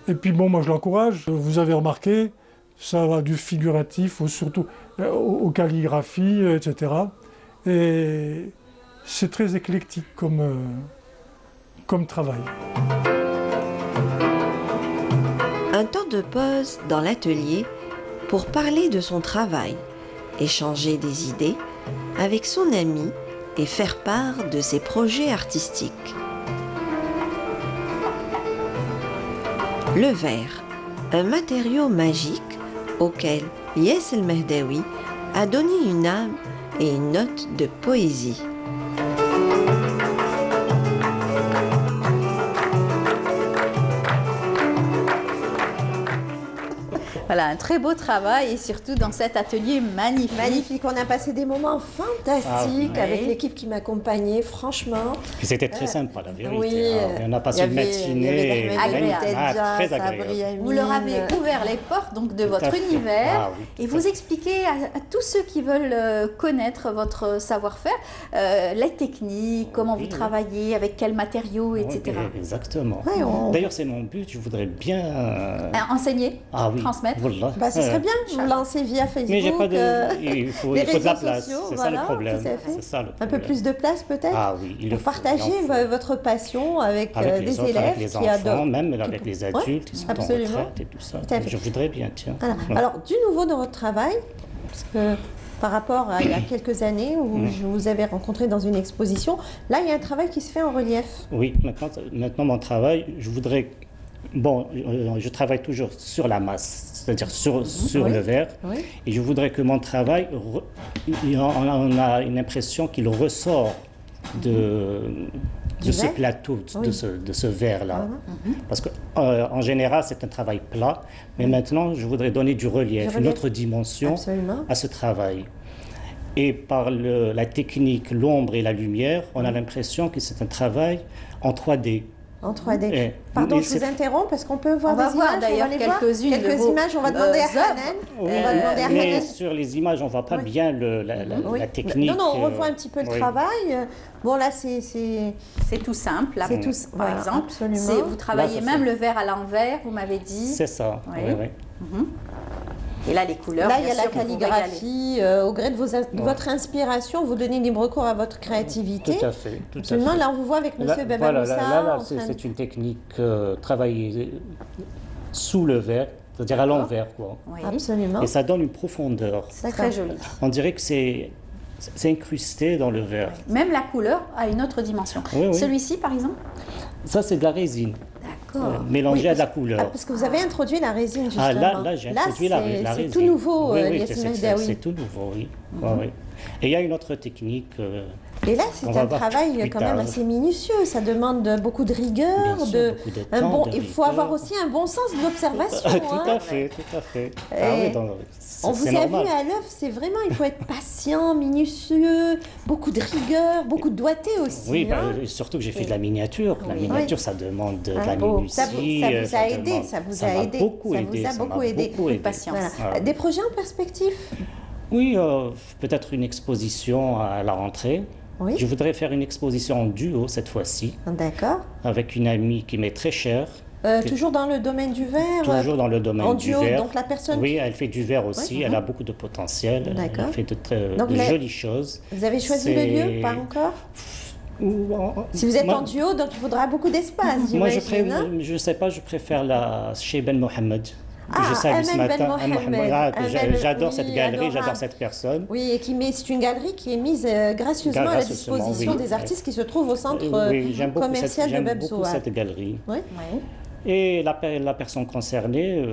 Et puis bon, moi je l'encourage, vous avez remarqué, ça va du figuratif surtout aux calligraphies, etc. Et c'est très éclectique comme travail. Un temps de pause dans l'atelier pour parler de son travail, échanger des idées avec son ami et faire part de ses projets artistiques. Le verre, un matériau magique auquel Yes El Mehdaoui a donné une âme et une note de poésie. Voilà, un très beau travail et surtout dans cet atelier magnifique. Magnifique, on a passé des moments fantastiques avec l'équipe qui m'accompagnait, franchement. C'était très sympa, la vérité. Oui, on a passé une matinée très agréable. Vous leur avez ouvert les portes donc, de votre univers et vous expliquez à tous ceux qui veulent connaître votre savoir-faire, les techniques, comment vous travaillez, avec quels matériaux, etc. Exactement. D'ailleurs, c'est mon but, je voudrais bien... enseigner, transmettre. Bah, ce serait bien que vous lancez via Facebook. Mais j'ai pas de... il faut de la place, c'est ça le problème. Un peu plus de place peut-être pour partager votre passion avec des élèves les qui adorent. Même avec les adultes, qui sont en retraite et tout ça. Je voudrais bien, tiens. Alors, du nouveau dans votre travail, parce que par rapport à il y a quelques années où je vous avais rencontré dans une exposition, là, il y a un travail qui se fait en relief. Oui, maintenant mon travail, je voudrais... Bon, je travaille toujours sur la masse, c'est-à-dire sur le verre. Et je voudrais que mon travail, on a une impression qu'il ressort de ce plateau, de ce verre-là. Parce qu'en général, c'est un travail plat. Mais maintenant, je voudrais donner du relief, une autre dimension à ce travail. Et par la technique, l'ombre et la lumière, on a l'impression que c'est un travail en 3D. En 3D. Pardon, je vous interromps parce qu'on peut voir des images. D'ailleurs quelques images. On va demander à Hanan. Mais sur les images, on ne voit pas bien la technique. Non, on revoit un petit peu le travail. Bon, là, c'est tout simple. Là, par exemple, vous travaillez même le verre à l'envers, vous m'avez dit. C'est ça, oui. Et là, les couleurs. Là, il y a la calligraphie. Au gré de votre inspiration, vous donnez libre cours à votre créativité. Tout à fait. Absolument. Là, on vous voit avec M. Baba Moussa. Là, c'est une technique travaillée sous le verre, c'est-à-dire à l'envers, quoi. Oui. Absolument. Et ça donne une profondeur. C'est très joli. On dirait que c'est incrusté dans le verre. Même la couleur a une autre dimension. Celui-ci, par exemple. Ça, c'est de la résine. Mélangé à de la couleur. Parce que vous avez introduit la résine, justement. Là j'ai introduit la résine. C'est tout nouveau, c'est tout nouveau, oui. Et il y a une autre technique. Et là, c'est un travail quand même assez minutieux. Ça demande beaucoup de rigueur. Il faut avoir aussi un bon sens de l'observation. Tout à fait. On vous a vu à l'œuvre, c'est vraiment, il faut être patient, minutieux, beaucoup de rigueur, beaucoup de doigté aussi. Oui, surtout que j'ai fait de la miniature. La miniature, ça demande de la minutie. Ça vous a aidé, ça vous a beaucoup aidé. Beaucoup de patience. Des projets en perspective? Oui, peut-être une exposition à la rentrée. Oui. Je voudrais faire une exposition en duo cette fois-ci. D'accord. Avec une amie qui m'est très chère. Toujours dans le domaine du verre. Toujours dans le domaine du verre. Donc la personne. Oui, elle fait du verre aussi. Elle a beaucoup de potentiel. D'accord. Elle fait de jolies choses. Vous avez choisi le lieu? Pas encore. Si vous êtes en duo, donc il faudra beaucoup d'espace. Moi, je ne sais pas. Je préfère chez Ben Mohamed. Que je salue ce matin. J'adore cette galerie, j'adore cette personne. Oui, et c'est une galerie qui est mise gracieusement à la disposition des artistes qui se trouvent au centre commercial de Bab Souar. J'aime beaucoup cette galerie. Oui. Et la personne concernée,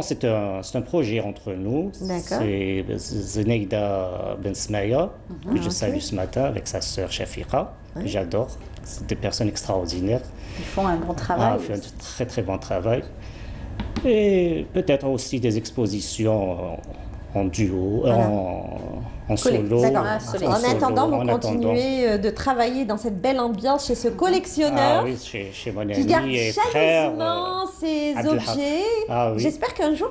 c'est un projet entre nous. C'est Zeneida Ben Smaya, que je salue ce matin avec sa sœur Shafiqa, que j'adore. C'est des personnes extraordinaires. Ils font un bon travail. Ils font un très très bon travail. Et peut-être aussi des expositions en duo, en solo. En attendant, vous continuez de travailler dans cette belle ambiance chez ce collectionneur chez mon ami qui garde et chaleureusement ses objets. J'espère qu'un jour,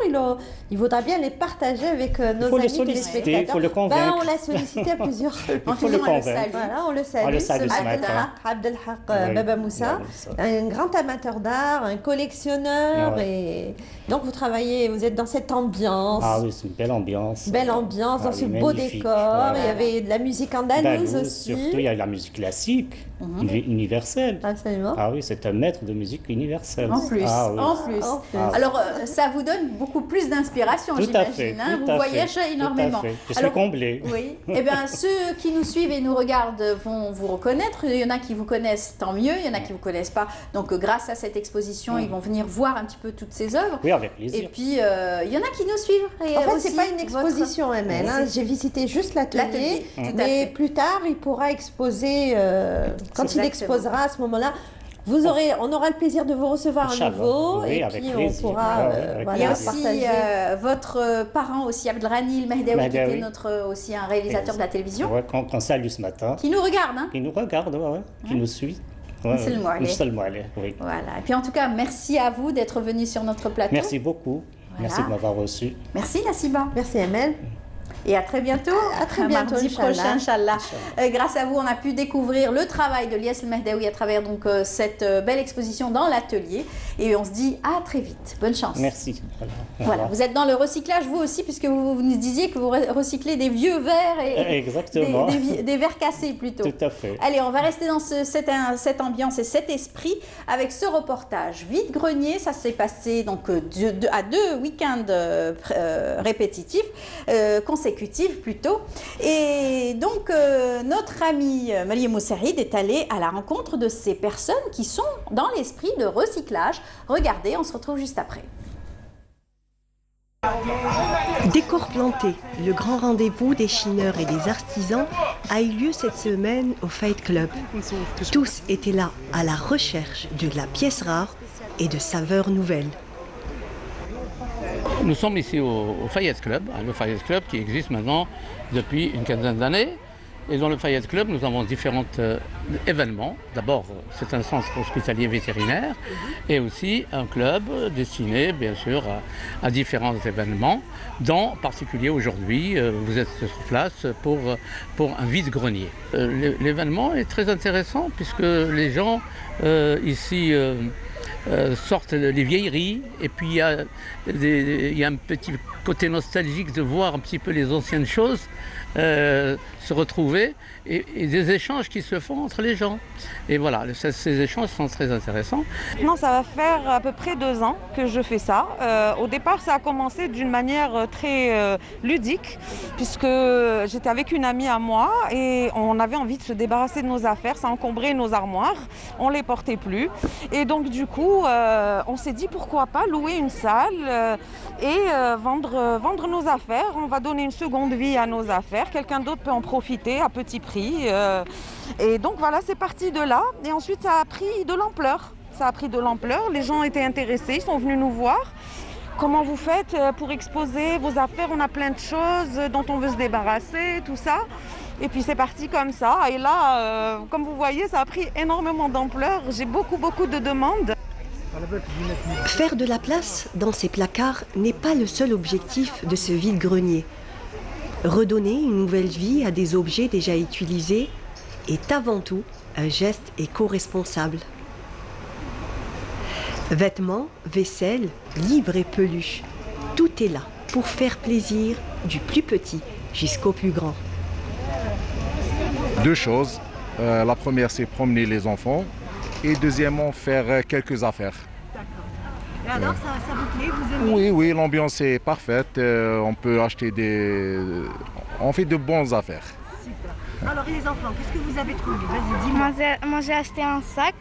il voudra bien les partager avec nos amis téléspectateurs. Il faut le convaincre. On l'a sollicité à plusieurs Il faut le convaincre. On le salue. Ce matin. Abdelhaq Baba Moussa, un grand amateur d'art, un collectionneur. Et donc vous travaillez, vous êtes dans cette ambiance. C'est une belle ambiance. Belle ambiance, dans ce beau décor. Il y avait de la musique andalouse aussi. Surtout, il y a la musique classique, universelle. Absolument. C'est un maître de musique universelle. En plus. Alors, ça vous donne beaucoup plus d'inspiration, j'imagine. Vous voyagez énormément. Je suis comblé. Oui. Eh bien, ceux qui nous suivent et nous regardent vont vous reconnaître. Il y en a qui vous connaissent, tant mieux. Il y en a qui ne vous connaissent pas. Donc, grâce à cette exposition, ils vont venir voir un petit peu toutes ces œuvres. Oui, avec plaisir. Et puis, il y en a qui nous suivent. En fait, ce n'est pas une exposition, ML. J'ai visité juste l'atelier, mais plus tard, il pourra exposer, quand il exposera à ce moment-là, On aura le plaisir de vous recevoir à nouveau et puis on pourra il y a aussi votre parent aussi, Abdelghani El-Mehdaoui, qui était aussi un réalisateur de la télévision. Qu'on salue ce matin. Qui nous regarde. Hein. Qui nous regarde, qui nous suit. Oui. Voilà. Et puis en tout cas, merci à vous d'être venu sur notre plateau. Merci beaucoup. Voilà. Merci de m'avoir reçu. Merci Nassiba. Merci Amel. Et à très bientôt. À très bientôt, mardi prochain, Inch'Allah. Grâce à vous, on a pu découvrir le travail de Lyes El-Mehdaoui à travers donc cette belle exposition dans l'atelier. Et on se dit à très vite. Bonne chance. Merci. Voilà, vous êtes dans le recyclage, vous aussi, puisque vous nous disiez que vous recyclez des vieux verres et exactement. Des verres cassés plutôt. Tout à fait. Allez, on va rester dans cette ambiance et cet esprit avec ce reportage. Vide-grenier, ça s'est passé donc à 2 week-ends répétitifs, consécutifs plutôt. Et donc, notre ami Mariam Moussaïd est allé à la rencontre de ces personnes qui sont dans l'esprit de recyclage. Regardez, on se retrouve juste après. Décor planté, le grand rendez-vous des chineurs et des artisans a eu lieu cette semaine au Fayed Club. Tous étaient là à la recherche de la pièce rare et de saveurs nouvelles. Nous sommes ici au Fayed Club, le Fayed Club qui existe maintenant depuis une quinzaine d'années. Et dans le Fayed Club, nous avons différents événements. D'abord, c'est un centre hospitalier vétérinaire et aussi un club destiné, bien sûr, à différents événements, dont en particulier aujourd'hui, vous êtes sur place pour un vide-grenier. L'événement est très intéressant puisque les gens ici sortent les vieilleries et puis il y a un petit côté nostalgique de voir un petit peu les anciennes choses se retrouver et des échanges qui se font entre les gens. Et voilà, ces échanges sont très intéressants. Non, ça va faire à peu près 2 ans que je fais ça. Au départ, ça a commencé d'une manière très ludique, puisque j'étais avec une amie à moi et on avait envie de se débarrasser de nos affaires, ça encombrait nos armoires, on ne les portait plus. Et donc du coup, on s'est dit pourquoi pas louer une salle et vendre nos affaires. On va donner une seconde vie à nos affaires, quelqu'un d'autre peut en profiter à petit prix. Et donc voilà, c'est parti de là. Et ensuite, ça a pris de l'ampleur. Les gens étaient intéressés, ils sont venus nous voir. Comment vous faites pour exposer vos affaires? On a plein de choses dont on veut se débarrasser, tout ça. Et puis c'est parti comme ça. Et là, comme vous voyez, ça a pris énormément d'ampleur. J'ai beaucoup de demandes. Faire de la place dans ces placards n'est pas le seul objectif de ce vide-grenier. Redonner une nouvelle vie à des objets déjà utilisés est avant tout un geste éco-responsable. Vêtements, vaisselle, livres et peluches, tout est là pour faire plaisir du plus petit jusqu'au plus grand. 2 choses. La première, c'est promener les enfants et deuxièmement, faire quelques affaires. Et alors, ça vous plaît? Vous aimez? Oui, l'ambiance est parfaite. On peut acheter on fait de bonnes affaires. Super. Alors, les enfants, qu'est-ce que vous avez trouvé? Vas-y, dis-moi. Moi, j'ai acheté un sac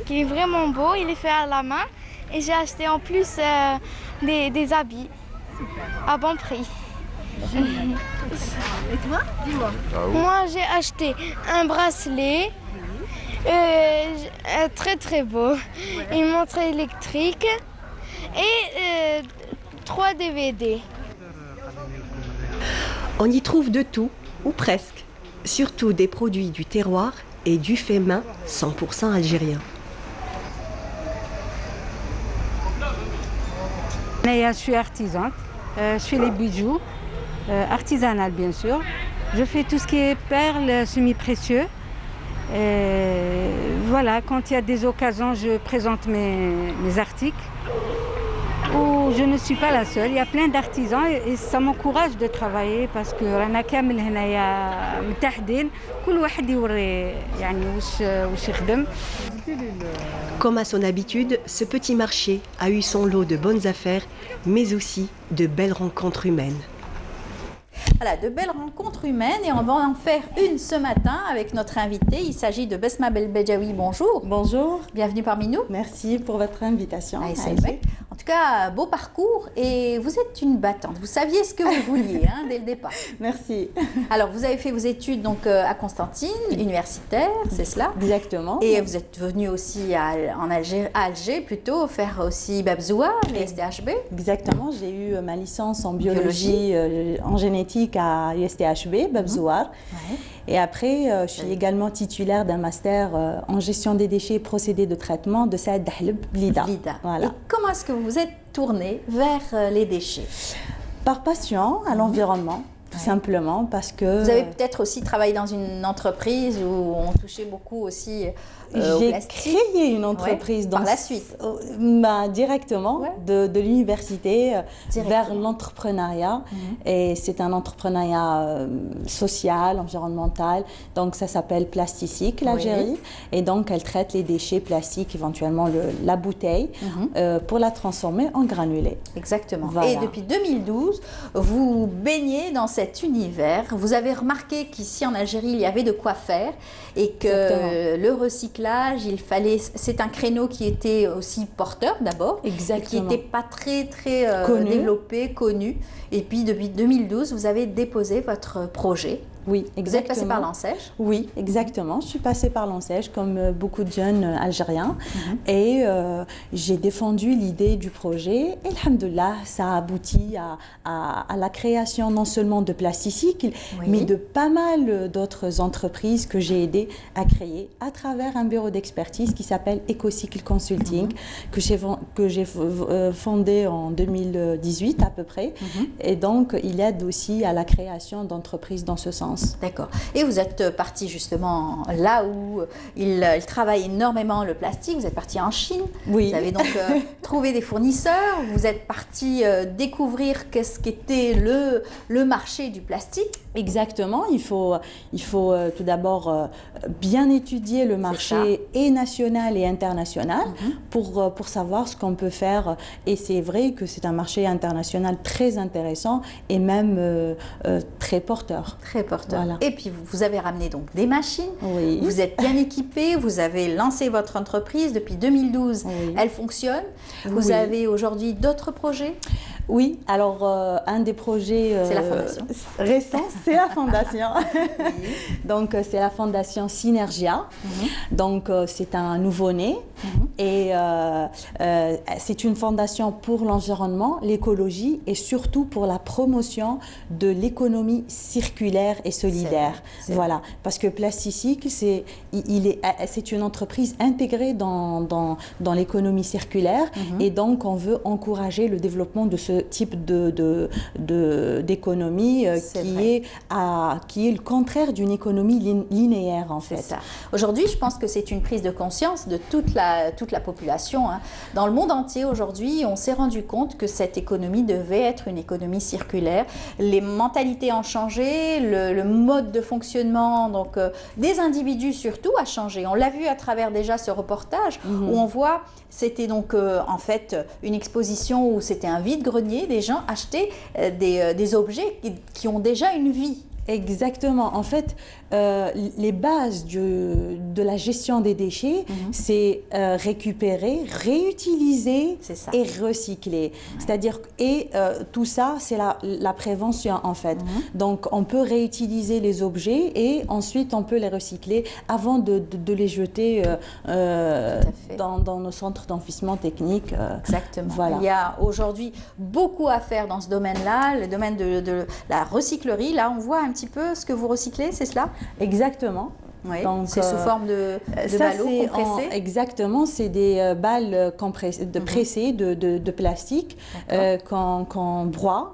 qui est vraiment beau. Il est fait à la main. Et j'ai acheté en plus des habits à bon prix. Et toi? Dis-moi. Moi, j'ai acheté un bracelet. Très beau, une montre électrique et 3 DVD. On y trouve de tout, ou presque, surtout des produits du terroir et du fait main 100% algérien. Je suis artisane, je fais les bijoux, artisanales bien sûr. Je fais tout ce qui est perles, semi-précieux. Voilà, quand il y a des occasions, je présente mes articles. Ou je ne suis pas la seule, il y a plein d'artisans et ça m'encourage de travailler parce que رانا كامل هنايا متحدين كل واحد يوري يعني واش يخدم. Comme à son habitude, ce petit marché a eu son lot de bonnes affaires, mais aussi de belles rencontres humaines. Voilà, de belles rencontres humaines et on va en faire une ce matin avec notre invité. Il s'agit de Besma Belbedjaoui. Bonjour. Bonjour. Bienvenue parmi nous. Merci pour votre invitation. En tout tout cas, beau parcours et vous êtes une battante. Vous saviez ce que vous vouliez dès le départ. Merci. Alors, vous avez fait vos études donc, à Constantine, universitaire, c'est cela? Exactement. Et vous êtes venu aussi à Alger plutôt, faire aussi Babzoua, l'USTHB. Exactement. J'ai eu ma licence en biologie, en génétique à l'USTHB, Babzoua. Et après, je suis également titulaire d'un master en gestion des déchets et procédés de traitement de Saad Dahleb, Blida. Voilà. Et comment est-ce que vous vous êtes tourné vers les déchets? Par passion à l'environnement. Tout simplement parce que... Vous avez peut-être aussi travaillé dans une entreprise où on touchait beaucoup aussi au J'ai plastique. créé une entreprise par la suite. Directement de l'université vers l'entrepreneuriat. Et c'est un entrepreneuriat social, environnemental. Donc ça s'appelle Plasticycle, l'Algérie. Et donc elle traite les déchets plastiques, éventuellement la bouteille, pour la transformer en granulés. Exactement. Voilà. Et depuis 2012, vous baignez dans cet univers. Vous avez remarqué qu'ici en Algérie, il y avait de quoi faire et que le recyclage, c'est un créneau qui était aussi porteur d'abord, qui n'était pas très développé, connu. Et puis depuis 2012, vous avez déposé votre projet. Oui, exactement. Vous êtes passé par l'ANSEJ? Oui, exactement. Je suis passée par l'ANSEJ comme beaucoup de jeunes Algériens et j'ai défendu l'idée du projet. Et alhamdoulilah, ça a abouti à la création non seulement de Plasticycle, mais de pas mal d'autres entreprises que j'ai aidé à créer à travers un bureau d'expertise qui s'appelle EcoCycle Consulting, que j'ai fondé en 2018 à peu près. Et donc, il aide aussi à la création d'entreprises dans ce sens. D'accord. Et vous êtes parti justement là où il travaille énormément le plastique. Vous êtes parti en Chine. Oui. Vous avez donc trouvé des fournisseurs. Vous êtes parti découvrir qu'est-ce qu'était le marché du plastique. Exactement. Il faut tout d'abord bien étudier le marché et national et international pour savoir ce qu'on peut faire. Et c'est vrai que c'est un marché international très intéressant et même très porteur. Très porteur. Voilà. Et puis vous avez ramené donc des machines. Oui. Vous êtes bien équipé. Vous avez lancé votre entreprise depuis 2012. Elle fonctionne. Vous avez aujourd'hui d'autres projets? Oui, alors un des projets récents, c'est la fondation. Donc c'est la fondation Synergia. Donc c'est un nouveau-né et c'est une fondation pour l'environnement, l'écologie et surtout pour la promotion de l'économie circulaire et solidaire. Voilà, parce que Plasticycle, c'est une entreprise intégrée dans l'économie circulaire et donc on veut encourager le développement de ce type d'économie qui est le contraire d'une économie linéaire en fait. C'est ça. Aujourd'hui, je pense que c'est une prise de conscience de toute la population. Dans le monde entier aujourd'hui, on s'est rendu compte que cette économie devait être une économie circulaire. Les mentalités ont changé, le mode de fonctionnement donc, des individus surtout a changé. On l'a vu à travers déjà ce reportage où on voit, c'était donc en fait une exposition où c'était un vide-grenier. Des gens achetaient des objets qui ont déjà une vie. Exactement. En fait, les bases de la gestion des déchets, c'est récupérer, réutiliser et recycler. C'est-à-dire, tout ça, c'est la prévention en fait. Donc, on peut réutiliser les objets et ensuite on peut les recycler avant de les jeter dans nos centres d'enfouissement technique. Exactement. Voilà. Il y a aujourd'hui beaucoup à faire dans ce domaine-là, le domaine de la recyclerie. Là, on voit un petit peu ce que vous recyclez, c'est cela? Exactement. Oui, c'est sous forme de ballots compressés. Exactement, c'est des balles pressées de plastique qu'on broie.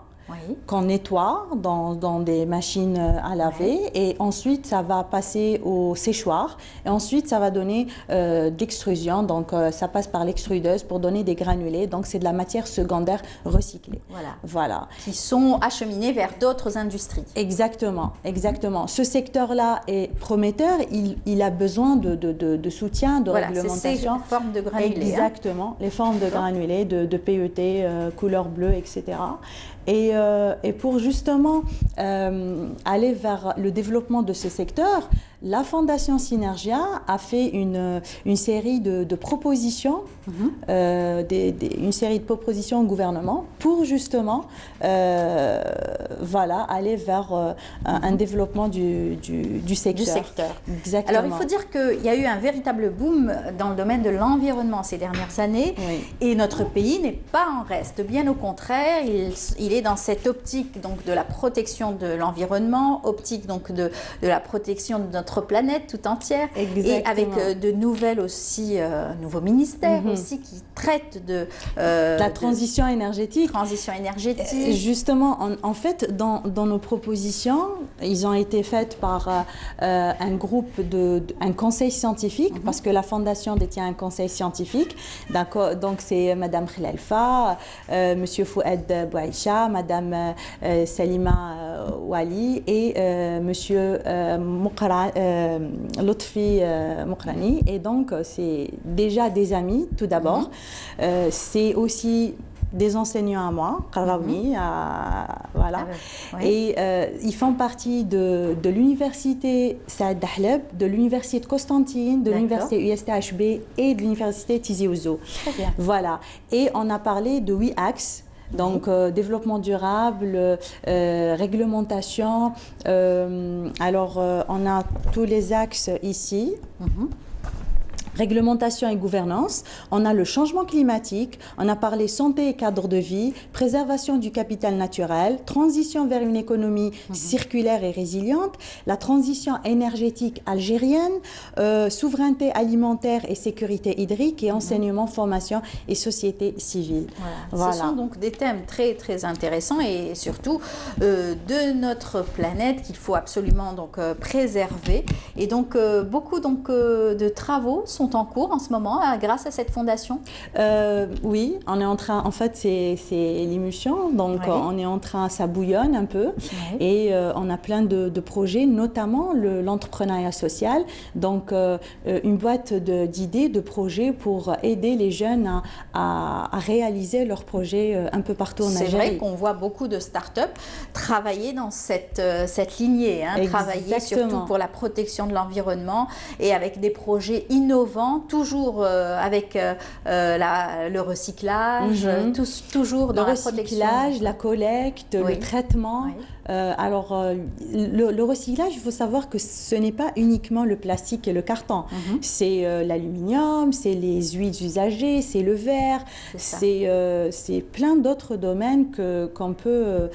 Qu'on nettoie dans des machines à laver et ensuite ça va passer au séchoir et ensuite ça va donner d'extrusion, donc ça passe par l'extrudeuse pour donner des granulés, donc c'est de la matière secondaire recyclée. Voilà. Qui sont acheminés vers d'autres industries. Exactement, exactement. Ce secteur-là est prometteur, il a besoin de soutien, de réglementation. C'est ces formes de granulés. Exactement, les formes de granulés, de PET, couleur bleue, etc. Et pour justement aller vers le développement de ce secteur, la Fondation Synergia a fait une série de propositions, une série de propositions au gouvernement pour justement voilà, aller vers un développement du secteur. Exactement. Alors il faut dire qu'il y a eu un véritable boom dans le domaine de l'environnement ces dernières années, et notre pays n'est pas en reste. Bien au contraire, il est dans cette optique donc, de la protection de l'environnement, optique donc, de la protection de notre planète tout entière. Exactement. Et avec de nouvelles aussi, nouveaux ministères aussi qui traitent de la transition énergétique. Justement, en fait, dans nos propositions, ils ont été faites par un groupe, un conseil scientifique, parce que la Fondation détient un conseil scientifique. Donc c'est Madame Khlalfa, Monsieur Fouad Bouaïcha, Madame Salima Wali et Monsieur Lotfi Mokrani. Et donc c'est déjà des amis tout d'abord. C'est aussi des enseignants à moi, Karaoui, voilà. Et ils font partie de l'université Saad Dahleb, de l'université de Constantine, de l'université USTHB et de l'université Tizi Ouzou. Voilà. Et on a parlé de 8 axes. Donc, développement durable, réglementation. Alors, on a tous les axes ici. Réglementation et gouvernance, on a le changement climatique, on a parlé santé et cadre de vie, préservation du capital naturel, transition vers une économie circulaire et résiliente, la transition énergétique algérienne, souveraineté alimentaire et sécurité hydrique et enseignement, formation et société civile. Voilà. Ce sont donc des thèmes très très intéressants et surtout de notre planète qu'il faut absolument donc préserver. Et donc beaucoup donc de travaux sont en cours en ce moment grâce à cette fondation. Oui, on est en train, en fait c'est l'émulsion, donc on est en train, ça bouillonne un peu et on a plein de projets, notamment l'entrepreneuriat social, donc une boîte d'idées, de projets pour aider les jeunes à réaliser leurs projets un peu partout en Algérie. C'est vrai qu'on voit beaucoup de start-up travailler dans cette lignée, travailler surtout pour la protection de l'environnement et avec des projets innovants, toujours avec le recyclage, toujours dans la protection. La collecte, le traitement. Alors, le recyclage, il faut savoir que ce n'est pas uniquement le plastique et le carton. C'est l'aluminium, c'est les huiles usagées, c'est le verre, c'est plein d'autres domaines qu'on peut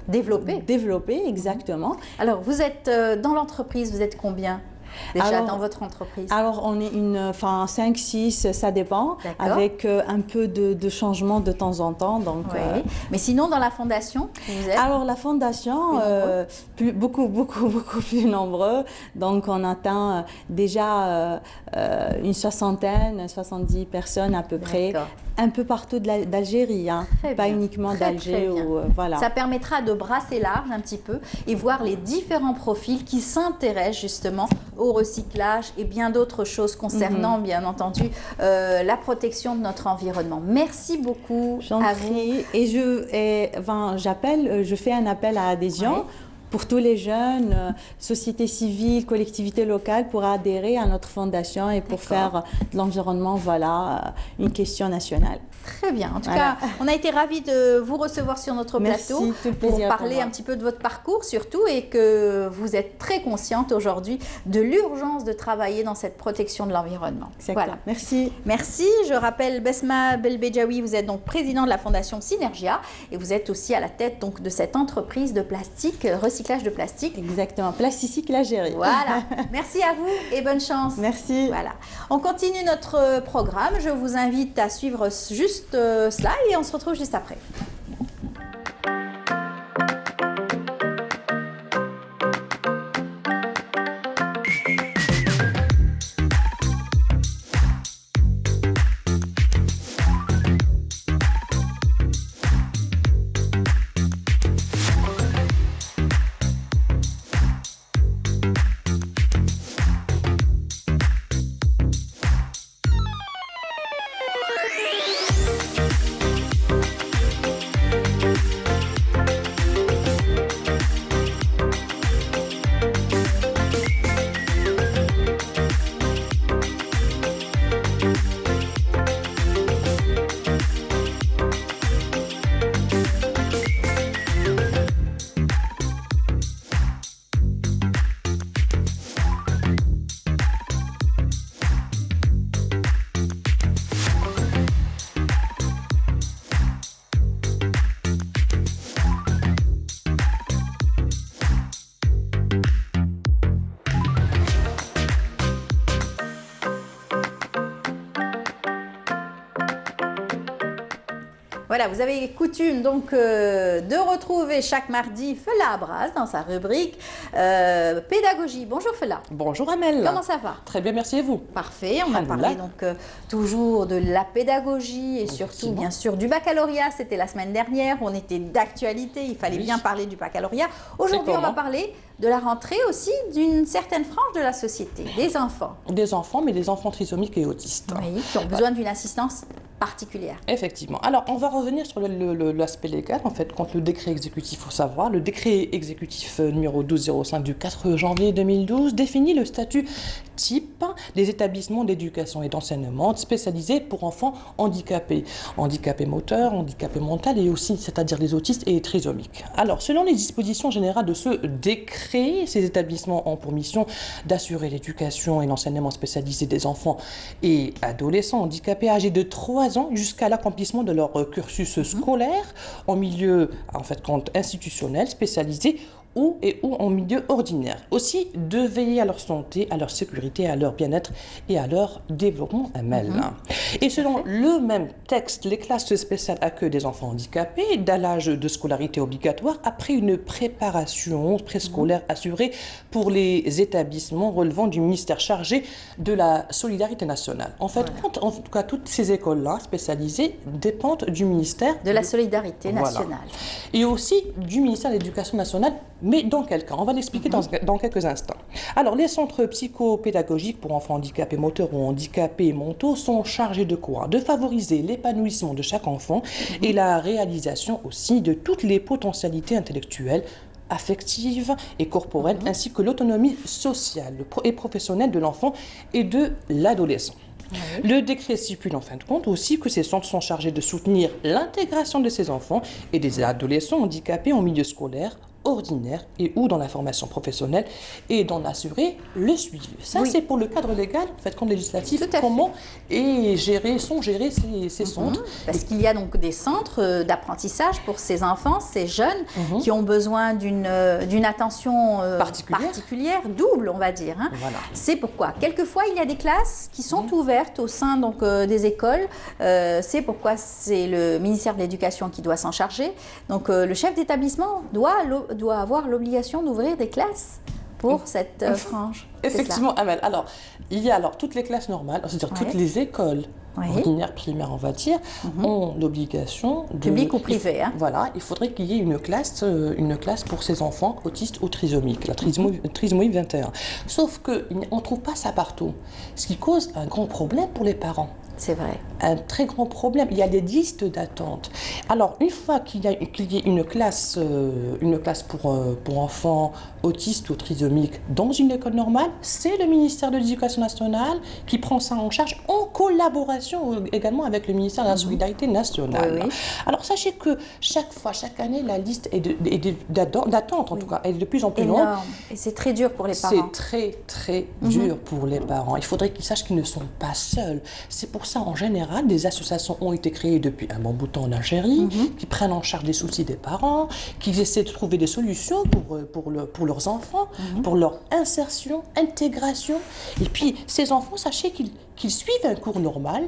développer, exactement. Alors, vous êtes dans l'entreprise, vous êtes combien ? Déjà dans votre entreprise? Alors on est 5, 6, ça dépend, avec un peu de changement de temps en temps. Donc, mais sinon dans la fondation, vous êtes? Alors la fondation, beaucoup plus nombreux. Donc on atteint déjà une 70 personnes à peu près. Un peu partout d'Algérie, pas uniquement d'Alger. Voilà. Ça permettra de brasser large un petit peu et voir les différents profils qui s'intéressent justement au recyclage et bien d'autres choses concernant, bien entendu, la protection de notre environnement. Merci beaucoup à vous. Et je fais un appel à adhésion. Pour tous les jeunes, sociétés civiles, collectivités locales, pour adhérer à notre fondation et pour faire de l'environnement, une question nationale. Très bien. En tout cas, on a été ravis de vous recevoir sur notre plateau pour parler un petit peu de votre parcours surtout et que vous êtes très consciente aujourd'hui de l'urgence de travailler dans cette protection de l'environnement. Voilà. Merci. Merci. Je rappelle Besma Belbedjaoui, vous êtes donc président de la Fondation Synergia et vous êtes aussi à la tête donc de cette entreprise de plastique, recyclage de plastique. Exactement. Plasticycle Algérie. Voilà. Merci à vous et bonne chance. Merci. Voilà. On continue notre programme. Je vous invite à suivre juste cela et on se retrouve juste après. Voilà, vous avez coutume donc de retrouver chaque mardi Fela Abras dans sa rubrique pédagogie. Bonjour Fela. Bonjour Amel. Comment ça va? Très bien, merci et vous? Parfait, on a parlé donc toujours de la pédagogie et surtout bien sûr du baccalauréat. C'était la semaine dernière, on était d'actualité, il fallait bien parler du baccalauréat. Aujourd'hui, on va parler de la rentrée aussi d'une certaine frange de la société, des enfants. Des enfants, mais des enfants trisomiques et autistes. Oui, qui ont besoin d'une assistance particulière. Effectivement. Alors, on va revenir sur l'aspect légal. En fait, quand le décret exécutif, il faut savoir, le décret exécutif numéro 1205 du 4 janvier 2012 définit le statut type des établissements d'éducation et d'enseignement spécialisés pour enfants handicapés. Handicapés moteurs, handicapés mentaux et aussi, c'est-à-dire les autistes et trisomiques. Alors, selon les dispositions générales de ce décret, ces établissements ont pour mission d'assurer l'éducation et l'enseignement spécialisé des enfants et adolescents handicapés âgés de 3 ans jusqu'à l'accomplissement de leur cursus scolaire en milieu institutionnel spécialisé ou en milieu ordinaire. Aussi, de veiller à leur santé, à leur sécurité, à leur bien-être et à leur développement Et selon le même texte, les classes spéciales accueillent des enfants handicapés dès l'âge de scolarité obligatoire après une préparation préscolaire assurée pour les établissements relevant du ministère chargé de la solidarité nationale. En fait, en tout cas, toutes ces écoles-là spécialisées dépendent du ministère de la solidarité nationale. Et aussi du ministère de l'Éducation nationale. Mais dans quel cas? On va l'expliquer dans quelques instants. Alors, les centres psychopédagogiques pour enfants handicapés moteurs ou handicapés mentaux sont chargés de quoi? De favoriser l'épanouissement de chaque enfant et la réalisation aussi de toutes les potentialités intellectuelles, affectives et corporelles, ainsi que l'autonomie sociale et professionnelle de l'enfant et de l'adolescent. Le décret stipule en fin de compte aussi que ces centres sont chargés de soutenir l'intégration de ces enfants et des adolescents handicapés en milieu scolaire, ordinaire et ou dans la formation professionnelle et d'en assurer le suivi. Ça, c'est pour le cadre légal, en fait, comme législatif, comment sont gérés ces centres. Parce qu'il y a donc des centres d'apprentissage pour ces enfants, ces jeunes qui ont besoin d'une attention particulière, double, on va dire. Voilà. C'est pourquoi, quelquefois, il y a des classes qui sont ouvertes au sein donc, des écoles. C'est pourquoi c'est le ministère de l'Éducation qui doit s'en charger. Donc, le chef d'établissement doit avoir l'obligation d'ouvrir des classes pour cette frange. Effectivement, Amel. Alors, il y a toutes les classes normales, c'est-à-dire toutes les écoles ordinaires, primaires, on va dire, ont l'obligation de... Public ou privé. Voilà, il faudrait qu'il y ait une classe pour ces enfants autistes ou trisomiques, la trisomie 21. Sauf qu'on ne trouve pas ça partout, ce qui cause un grand problème pour les parents. C'est vrai. Un très grand problème. Il y a des listes d'attente. Alors, une fois qu'il y ait une classe pour enfants autistes ou trisomiques dans une école normale, c'est le ministère de l'Éducation nationale qui prend ça en charge en collaboration également avec le ministère de la Solidarité nationale. Alors, sachez que chaque année, la liste d'attente, en tout cas, est de plus en plus longue. Et c'est très dur pour les parents. C'est très dur pour les parents. Il faudrait qu'ils sachent qu'ils ne sont pas seuls. C'est pour ça, en général, des associations ont été créées depuis un bon bout de temps en Algérie, qui prennent en charge les soucis des parents, qui essaient de trouver des solutions pour leurs enfants, pour leur insertion, intégration. Et puis, ces enfants, sachez qu'ils suivent un cours normal.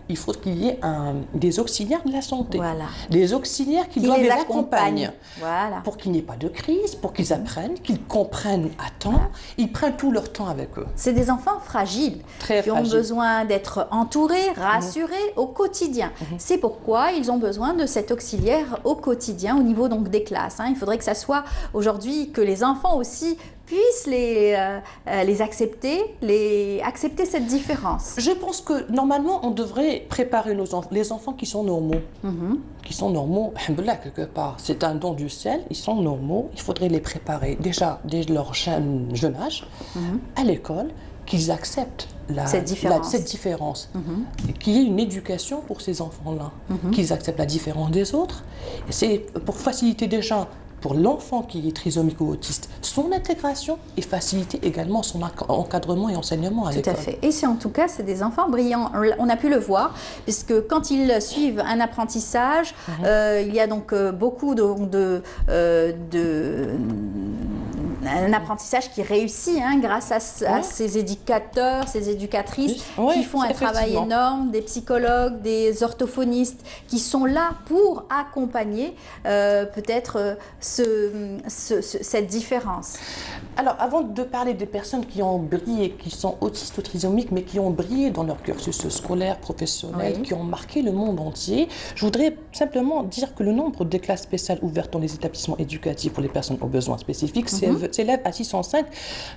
Il faut qu'il y ait des auxiliaires de la santé, des auxiliaires qui doivent les accompagner, pour qu'il n'y ait pas de crise, pour qu'ils apprennent, qu'ils comprennent à temps, ils prennent tout leur temps avec eux. C'est des enfants fragiles, qui ont besoin d'être entourés, rassurés au quotidien. C'est pourquoi ils ont besoin de cet auxiliaire au quotidien, au niveau donc des classes. Il faudrait que ça soit aujourd'hui que les enfants aussi puissent les accepter cette différence. Je pense que normalement, on devrait préparer les enfants qui sont normaux. Qui sont normaux, alhamdoulilah, quelque part. C'est un don du ciel, ils sont normaux. Il faudrait les préparer déjà dès leur jeune âge, à l'école, qu'ils acceptent cette différence. Qu'il y ait une éducation pour ces enfants-là, qu'ils acceptent la différence des autres. C'est pour faciliter déjà pour l'enfant qui est trisomique ou autiste, son intégration et faciliter également son encadrement et enseignement à l'école. Tout à fait. Et en tout cas, c'est des enfants brillants. On a pu le voir, puisque quand ils suivent un apprentissage, il y a donc beaucoup un apprentissage qui réussit grâce à ces éducateurs, ces éducatrices qui font un travail énorme, des psychologues, des orthophonistes qui sont là pour accompagner peut-être cette différence. Alors, avant de parler des personnes qui ont brillé, qui sont autistes ou trisomiques, mais qui ont brillé dans leur cursus scolaire, professionnel, qui ont marqué le monde entier, je voudrais simplement dire que le nombre de classes spéciales ouvertes dans les établissements éducatifs pour les personnes aux besoins spécifiques s'élève à 605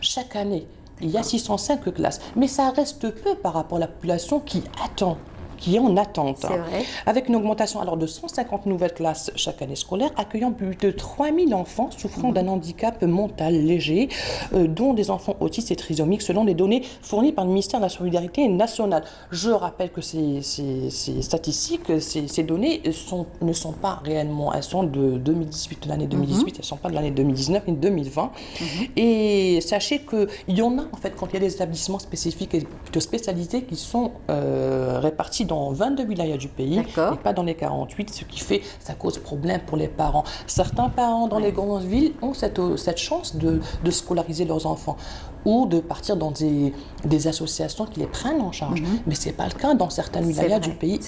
chaque année. Il y a 605 classes, mais ça reste peu par rapport à la population qui attend, qui est en attente. C'est vrai. Avec une augmentation alors de 150 nouvelles classes chaque année scolaire, accueillant plus de 3000 enfants souffrant d'un handicap mental léger, dont des enfants autistes et trisomiques, selon les données fournies par le ministère de la Solidarité nationale. Je rappelle que ces statistiques, ces données ne sont pas réellement, elles sont de 2018, de l'année 2018, elles ne sont pas de l'année 2019 ni 2020. Et sachez qu'il y en a, en fait, quand il y a des établissements spécifiques et plutôt spécialisés qui sont répartis dans 22 wilayas du pays et pas dans les 48, ce qui fait, ça cause problème pour les parents. Certains parents dans les grandes villes ont cette chance de scolariser leurs enfants ou de partir dans des associations qui les prennent en charge. Mais ce n'est pas le cas dans certaines wilayas du pays.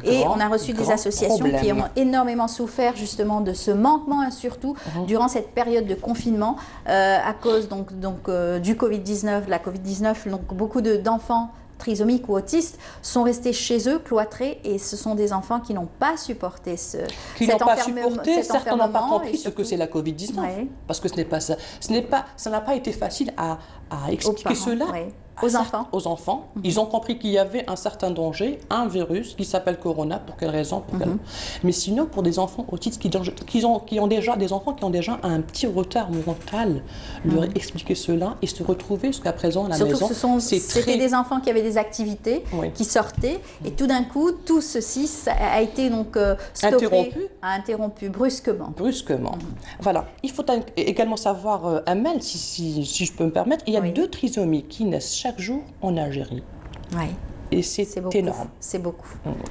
Et on a reçu des associations qui ont énormément souffert justement de ce manquement, surtout durant cette période de confinement, à cause du Covid-19, de la Covid-19. Donc beaucoup d'enfants trisomiques ou autistes sont restés chez eux, cloîtrés, et ce sont des enfants qui n'ont pas supporté cet enfermement. Certains n'ont pas compris ce que c'est la Covid-19, parce que ce n'est pas ça. Ça n'a pas été facile à expliquer cela aux enfants. Ils ont compris qu'il y avait un certain danger, un virus qui s'appelle Corona, pour quelle raison, Mais sinon, pour des enfants autistes qui ont déjà un petit retard mental, leur expliquer cela et se retrouver jusqu'à présent à la maison. C'était des enfants qui avaient des activités, qui sortaient, et tout d'un coup, tout ceci a été donc stoppé, interrompu brusquement. Voilà. Il faut également savoir, Amel, si je peux me permettre, il y a 2 trisomies qui naissent chaque jour en Algérie. Et c'est énorme. C'est beaucoup.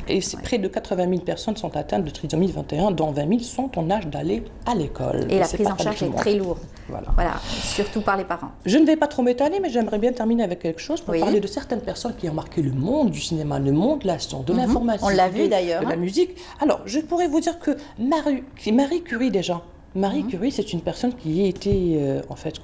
Et près de 80 000 personnes sont atteintes de trisomie 21, dont 20 000 sont en âge d'aller à l'école. Et la prise en charge est très lourde. Voilà, surtout par les parents. Je ne vais pas trop m'étaler, mais j'aimerais bien terminer avec quelque chose pour parler de certaines personnes qui ont marqué le monde du cinéma, le monde de la science, de l'informatique. On l'a vu d'ailleurs. De la musique. Alors, je pourrais vous dire que Marie Curie, déjà. Marie Curie, c'est une personne qui était, en fait,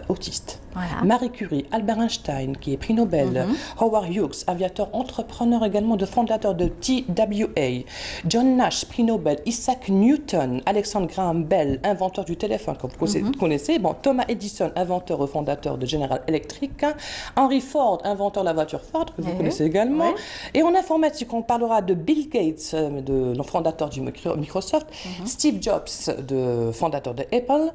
autiste. Voilà. Marie Curie, Albert Einstein, qui est prix Nobel, Howard Hughes, aviateur, entrepreneur également, fondateur de TWA, John Nash, prix Nobel, Isaac Newton, Alexander Graham Bell, inventeur du téléphone, comme vous connaissez, Thomas Edison, inventeur et fondateur de General Electric, Henry Ford, inventeur de la voiture Ford, que vous connaissez également, et en informatique, on parlera de Bill Gates, le fondateur du Microsoft, Steve Jobs, fondateur de Apple,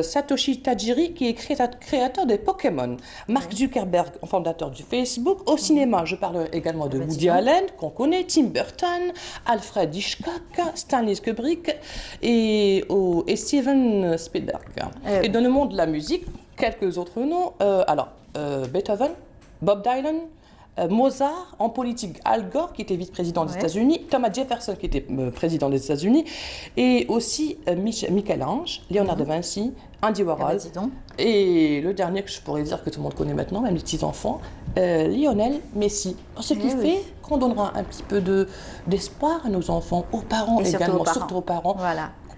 Satoshi Tajiri, qui est créateur des Pokémon, Mark Zuckerberg, fondateur du Facebook. Au cinéma, je parle également de Woody Allen, qu'on connaît, Tim Burton, Alfred Hitchcock, Stanley Kubrick et Steven Spielberg. Et dans le monde de la musique, quelques autres noms, Beethoven, Bob Dylan, Mozart, en politique, Al Gore, qui était vice-président des États-Unis, Thomas Jefferson, qui était président des États-Unis, et aussi Michel-Ange, Léonard de Vinci, Andy Warhol, et le dernier que je pourrais dire que tout le monde connaît maintenant, même les petits-enfants, Lionel Messi. Ce qui fait qu'on donnera un petit peu d'espoir à nos enfants, aux parents et également, surtout aux parents.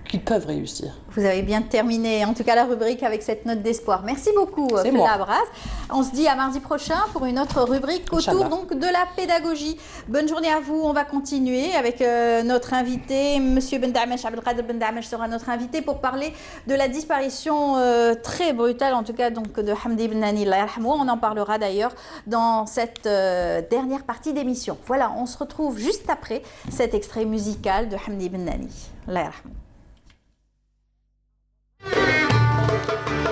Qu'ils peuvent réussir. Vous avez bien terminé, en tout cas, la rubrique avec cette note d'espoir. Merci beaucoup, Fela Braz. On se dit à mardi prochain pour une autre rubrique autour donc de la pédagogie. Bonne journée à vous. On va continuer avec notre invité, Monsieur Bendamesh, Abdelkader Bendamesh sera notre invité pour parler de la disparition très brutale, en tout cas donc de Hamdi Bennani. On en parlera d'ailleurs dans cette dernière partie d'émission. Voilà, on se retrouve juste après cet extrait musical de Hamdi Bennani. Allah yarhamou.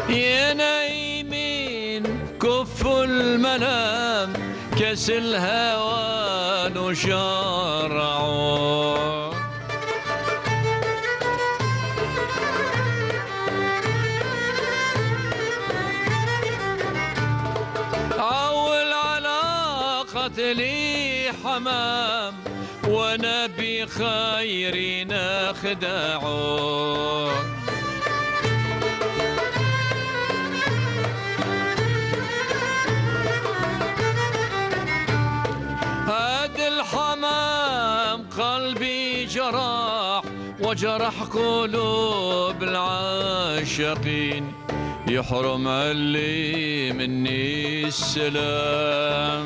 يا نايمين كفوا المنام كاس الهوى نشارعوا أول علاقة لي حمام وانا بخيرنا خداعوا جراح وجرح قلوب العاشقين يحرم علي مني السلام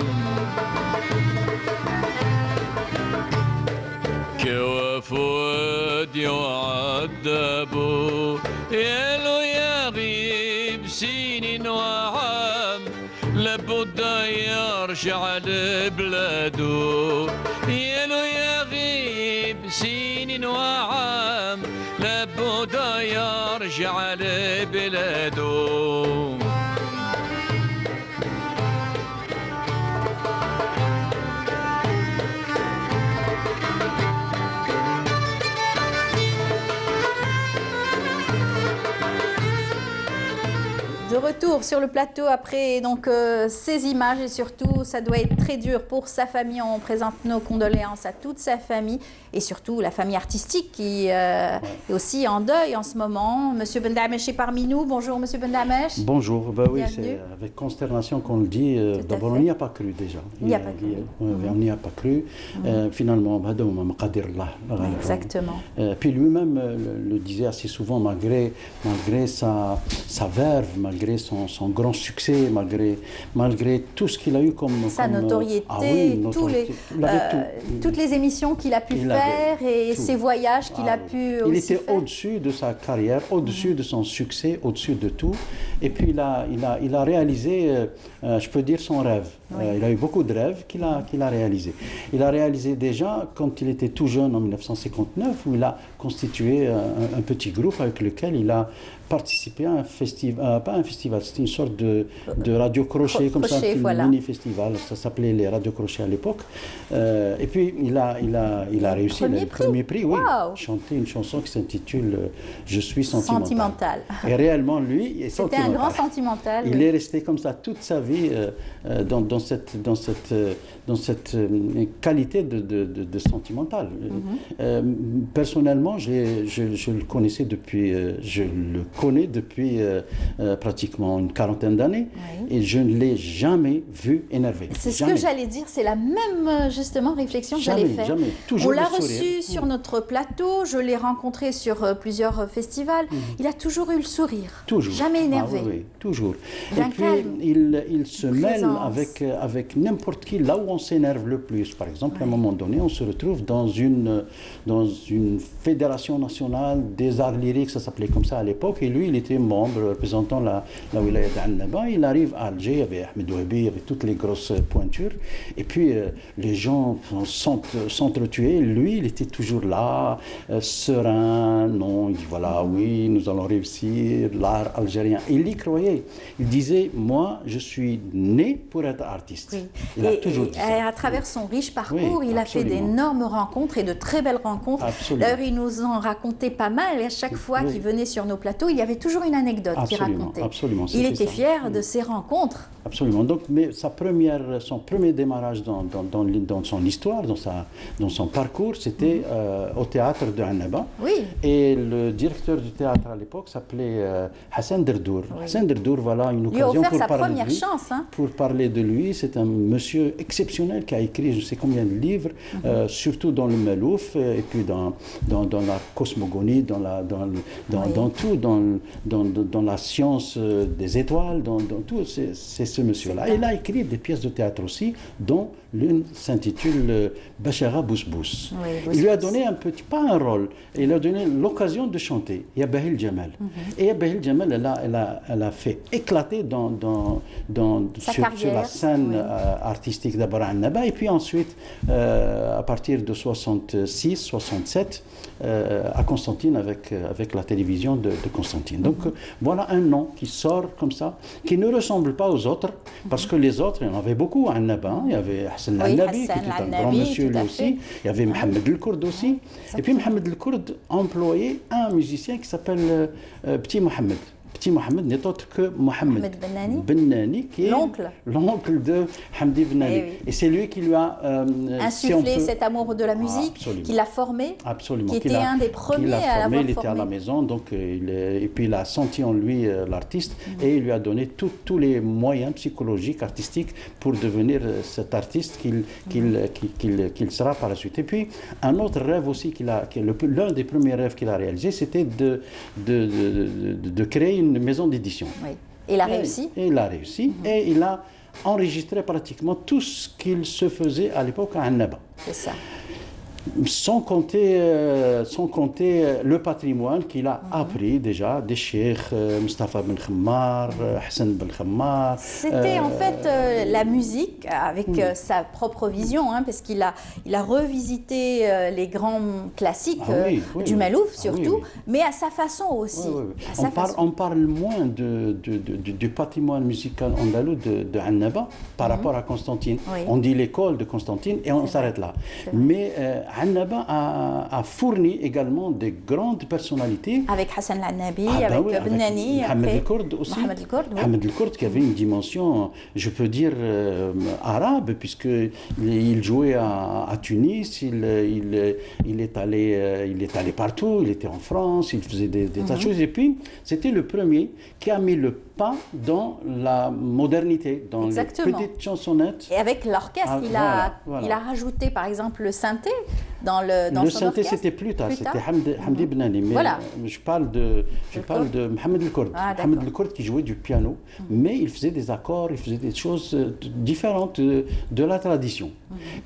كواف ودي وعذبوا يالو يغيب سنين وعام لابد يرجع لبلاده يالو يغيب سنين وعام لابد يرجع لبلاده De retour sur le plateau après donc, ces images et surtout ça doit être très dur pour sa famille. On présente nos condoléances à toute sa famille et surtout la famille artistique qui est aussi en deuil en ce moment. Monsieur Bendamesh est parmi nous. Bonjour Monsieur Bendamesh. Bonjour, oui, c'est avec consternation qu'on le dit. D'abord on n'y a pas cru déjà. Il n'y a pas cru. On n'y a pas cru. Finalement, exactement. Puis lui-même le disait assez souvent malgré sa verve, malgré son grand succès, malgré tout ce qu'il a eu comme... Sa notoriété, toutes les émissions qu'il a pu faire et ses voyages qu'il a pu aussi Il était au-dessus de sa carrière, au-dessus de son succès, au-dessus de tout. Et puis il a réalisé, je peux dire, son rêve. Il a eu beaucoup de rêves qu'il a réalisés. Il a réalisé déjà, quand il était tout jeune, en 1959, où il a constitué un petit groupe avec lequel il a participé à un festival, pas un festival, c'était une sorte de radio crochet, comme ça, un mini-festival, ça s'appelait les radios crochets à l'époque. Et puis il a réussi le premier prix, oui, chanter une chanson qui s'intitule Je suis sentimental. Et réellement, lui, c'était un grand sentimental. Il est resté comme ça toute sa vie dans cette qualité de sentimental. Personnellement, je le connaissais depuis, je le connais depuis pratiquement une quarantaine d'années et je ne l'ai jamais vu énervé. C'est ce que j'allais dire, c'est la même justement réflexion que j'allais faire. Jamais, toujours. On l'a reçu sur notre plateau, je l'ai rencontré sur plusieurs festivals. Il a toujours eu le sourire, toujours. Jamais énervé. Oui, toujours. Et puis il se mêle avec n'importe qui, là où on s'énerve le plus. Par exemple, à un moment donné, on se retrouve dans une fédération nationale des arts lyriques, ça s'appelait comme ça à l'époque, et lui, il était membre représentant la wilaya d'Annaba. Il arrive à Alger, il y avait Ahmed Ouabi, il y avait toutes les grosses pointures, et puis les gens s'entretuaient. Lui, il était toujours là, serein, non, il dit voilà, oui, nous allons réussir, l'art algérien. Il y croyait. Il disait, moi, je suis né pour être artiste. Oui. Il a toujours dit ça. À travers son riche parcours, il a fait d'énormes rencontres et de très belles rencontres. D'ailleurs, il nous en racontait pas mal. Et à chaque fois qu'il venait sur nos plateaux, il y avait toujours une anecdote qu'il racontait. Il était fier de ses rencontres. Absolument. Donc, mais son premier démarrage dans son histoire, dans son parcours, c'était au théâtre de Annaba. Oui. Et le directeur du théâtre à l'époque s'appelait Hassan Derdour. Hassan Derdour, voilà une occasion pour parler de lui. C'est un monsieur exceptionnel qui a écrit je ne sais combien de livres, surtout dans le Malouf et puis dans la cosmogonie, dans tout, dans la science des étoiles, dans tout. C'est ce monsieur-là. Et il a écrit des pièces de théâtre aussi, dont l'une s'intitule Bachara Bousbous. Il lui a donné pas un rôle, il a donné l'occasion de chanter Yabahil Jamal. Et Yabahil Jamal, elle a fait éclater sur la scène artistique d'abord à Annaba, et puis ensuite, à partir de 66-67, à Constantine avec la télévision de Constantine. Donc voilà un nom qui sort comme ça, qui ne ressemble pas aux autres, parce que les autres, il y en avait beaucoup à Annaba. Il y avait Hassan Al-Nabi, qui était un grand monsieur lui aussi. Il y avait Mohamed El-Kourd aussi. Et puis Mohamed El-Kourd employait un musicien qui s'appelle Petit Mohamed. petit Mohamed n'est autre que Mohamed Bennani, qui est l'oncle de Hamdi Bennani. Et c'est lui qui lui a insufflé cet amour de la musique, qui l'a formé, qui était un des premiers à l'avoir formé. Il était à la maison, donc et puis il a senti en lui l'artiste et il lui a donné tous les moyens psychologiques, artistiques pour devenir cet artiste qu'il sera par la suite. Et puis un autre rêve aussi l'un des premiers rêves qu'il a réalisé, c'était de créer une maison d'édition. Oui. Et il a réussi. Et il a réussi. Et il a enregistré pratiquement tout ce qu'il se faisait à l'époque à Annaba. C'est ça. Sans compter le patrimoine qu'il a appris déjà des cheikhs, Mustafa Ben Khammar, Hassan Ben Khammar. C'était en fait la musique avec sa propre vision, hein, parce qu'il a revisité les grands classiques du Malouf surtout, mais à sa façon aussi. On parle moins du patrimoine musical andalou de Annaba par rapport à Constantine. On dit l'école de Constantine et on s'arrête là. Mais Annaba a fourni également des grandes personnalités. Avec Hassan al-Annabi, avec Bennani, Mohamed El-Kourd aussi. Mohamed El-Kourd qui avait une dimension, je peux dire, arabe, puisqu'il jouait à Tunis, il est allé partout, il était en France, il faisait des tas de choses. Et puis, c'était le premier qui a mis le pas dans la modernité, dans les petites chansonnettes. Et avec l'orchestre, il a rajouté par exemple le synthé dans le son synthé, c'était plus tard, c'était Hamdi Bennani. Mais je parle de Mohamed El-Kourd. Mohamed El-Kourd qui jouait du piano, mais il faisait des accords, il faisait des choses différentes de la tradition.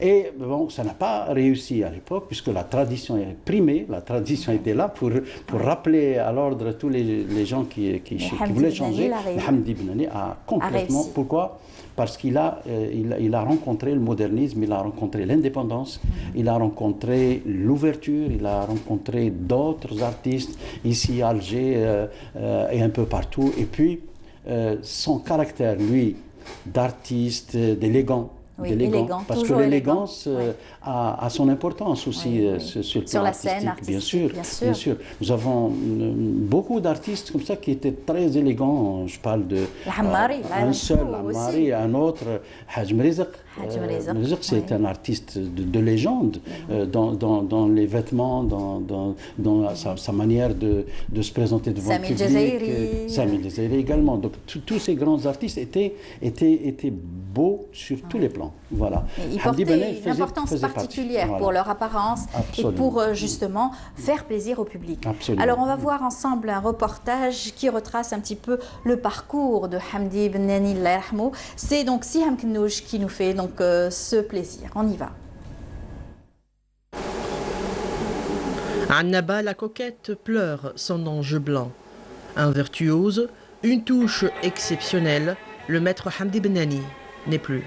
Et bon, ça n'a pas réussi à l'époque, puisque la tradition est primée, la tradition était là pour rappeler à l'ordre tous les gens qui voulaient changer. Hamdi Bennani a complètement... Pourquoi ? Parce qu'il a rencontré le modernisme, il a rencontré l'indépendance, il a rencontré l'ouverture, il a rencontré d'autres artistes ici à Alger et un peu partout. Et puis, son caractère, lui, d'artiste, d'élégant, parce que l'élégance a son importance aussi sur le plan artistique, bien sûr. Nous avons beaucoup d'artistes comme ça qui étaient très élégants. Je parle de un seul, Ammari, un autre, Haj Mrizq. Mrizq, c'est un artiste de légende dans les vêtements, dans sa manière de se présenter devant le public. Sami Jazairi également. Donc tous ces grands artistes étaient beaux sur tous les plans. Voilà. Ils portaient une importance particulière pour leur apparence et pour justement faire plaisir au public. Alors on va voir ensemble un reportage qui retrace un petit peu le parcours de Hamdi Bennani. C'est donc Siham Knouch qui nous fait donc ce plaisir. On y va. Annaba la coquette pleure son ange blanc. Un virtuose, une touche exceptionnelle, le maître Hamdi Bennani n'est plus.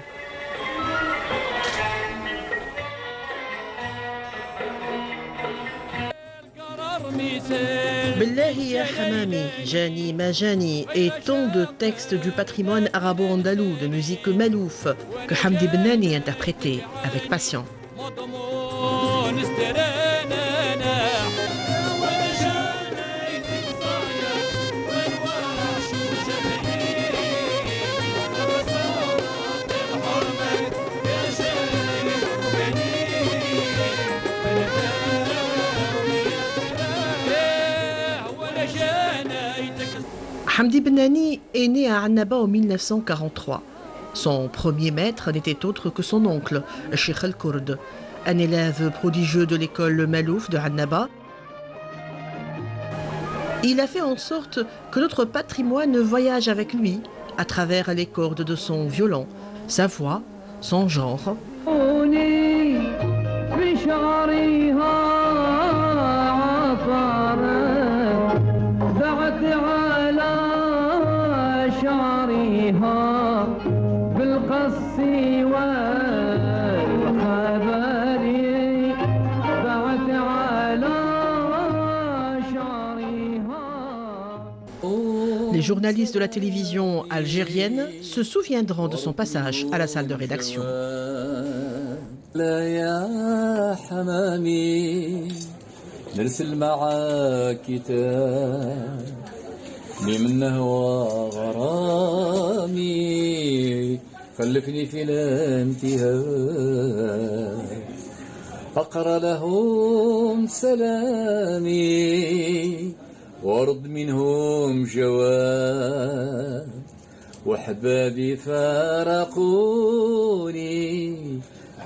Billahi ya Hamami, Jani Majani et tant de textes du patrimoine arabo-andalou de musique malouf que Hamdi Bennani interprétait avec passion. Hamdi Bennani est né à Annaba en 1943. Son premier maître n'était autre que son oncle, Cheikh El-Kourd, un élève prodigieux de l'école Malouf de Annaba. Il a fait en sorte que notre patrimoine voyage avec lui à travers les cordes de son violon, sa voix, son genre. Les journalistes de la télévision algérienne se souviendront de son passage à la salle de rédaction. من هوى غرامي خلفني في الانتهاء أقرأ لهم سلامي وارد منهم جواب وحبابي فارقوني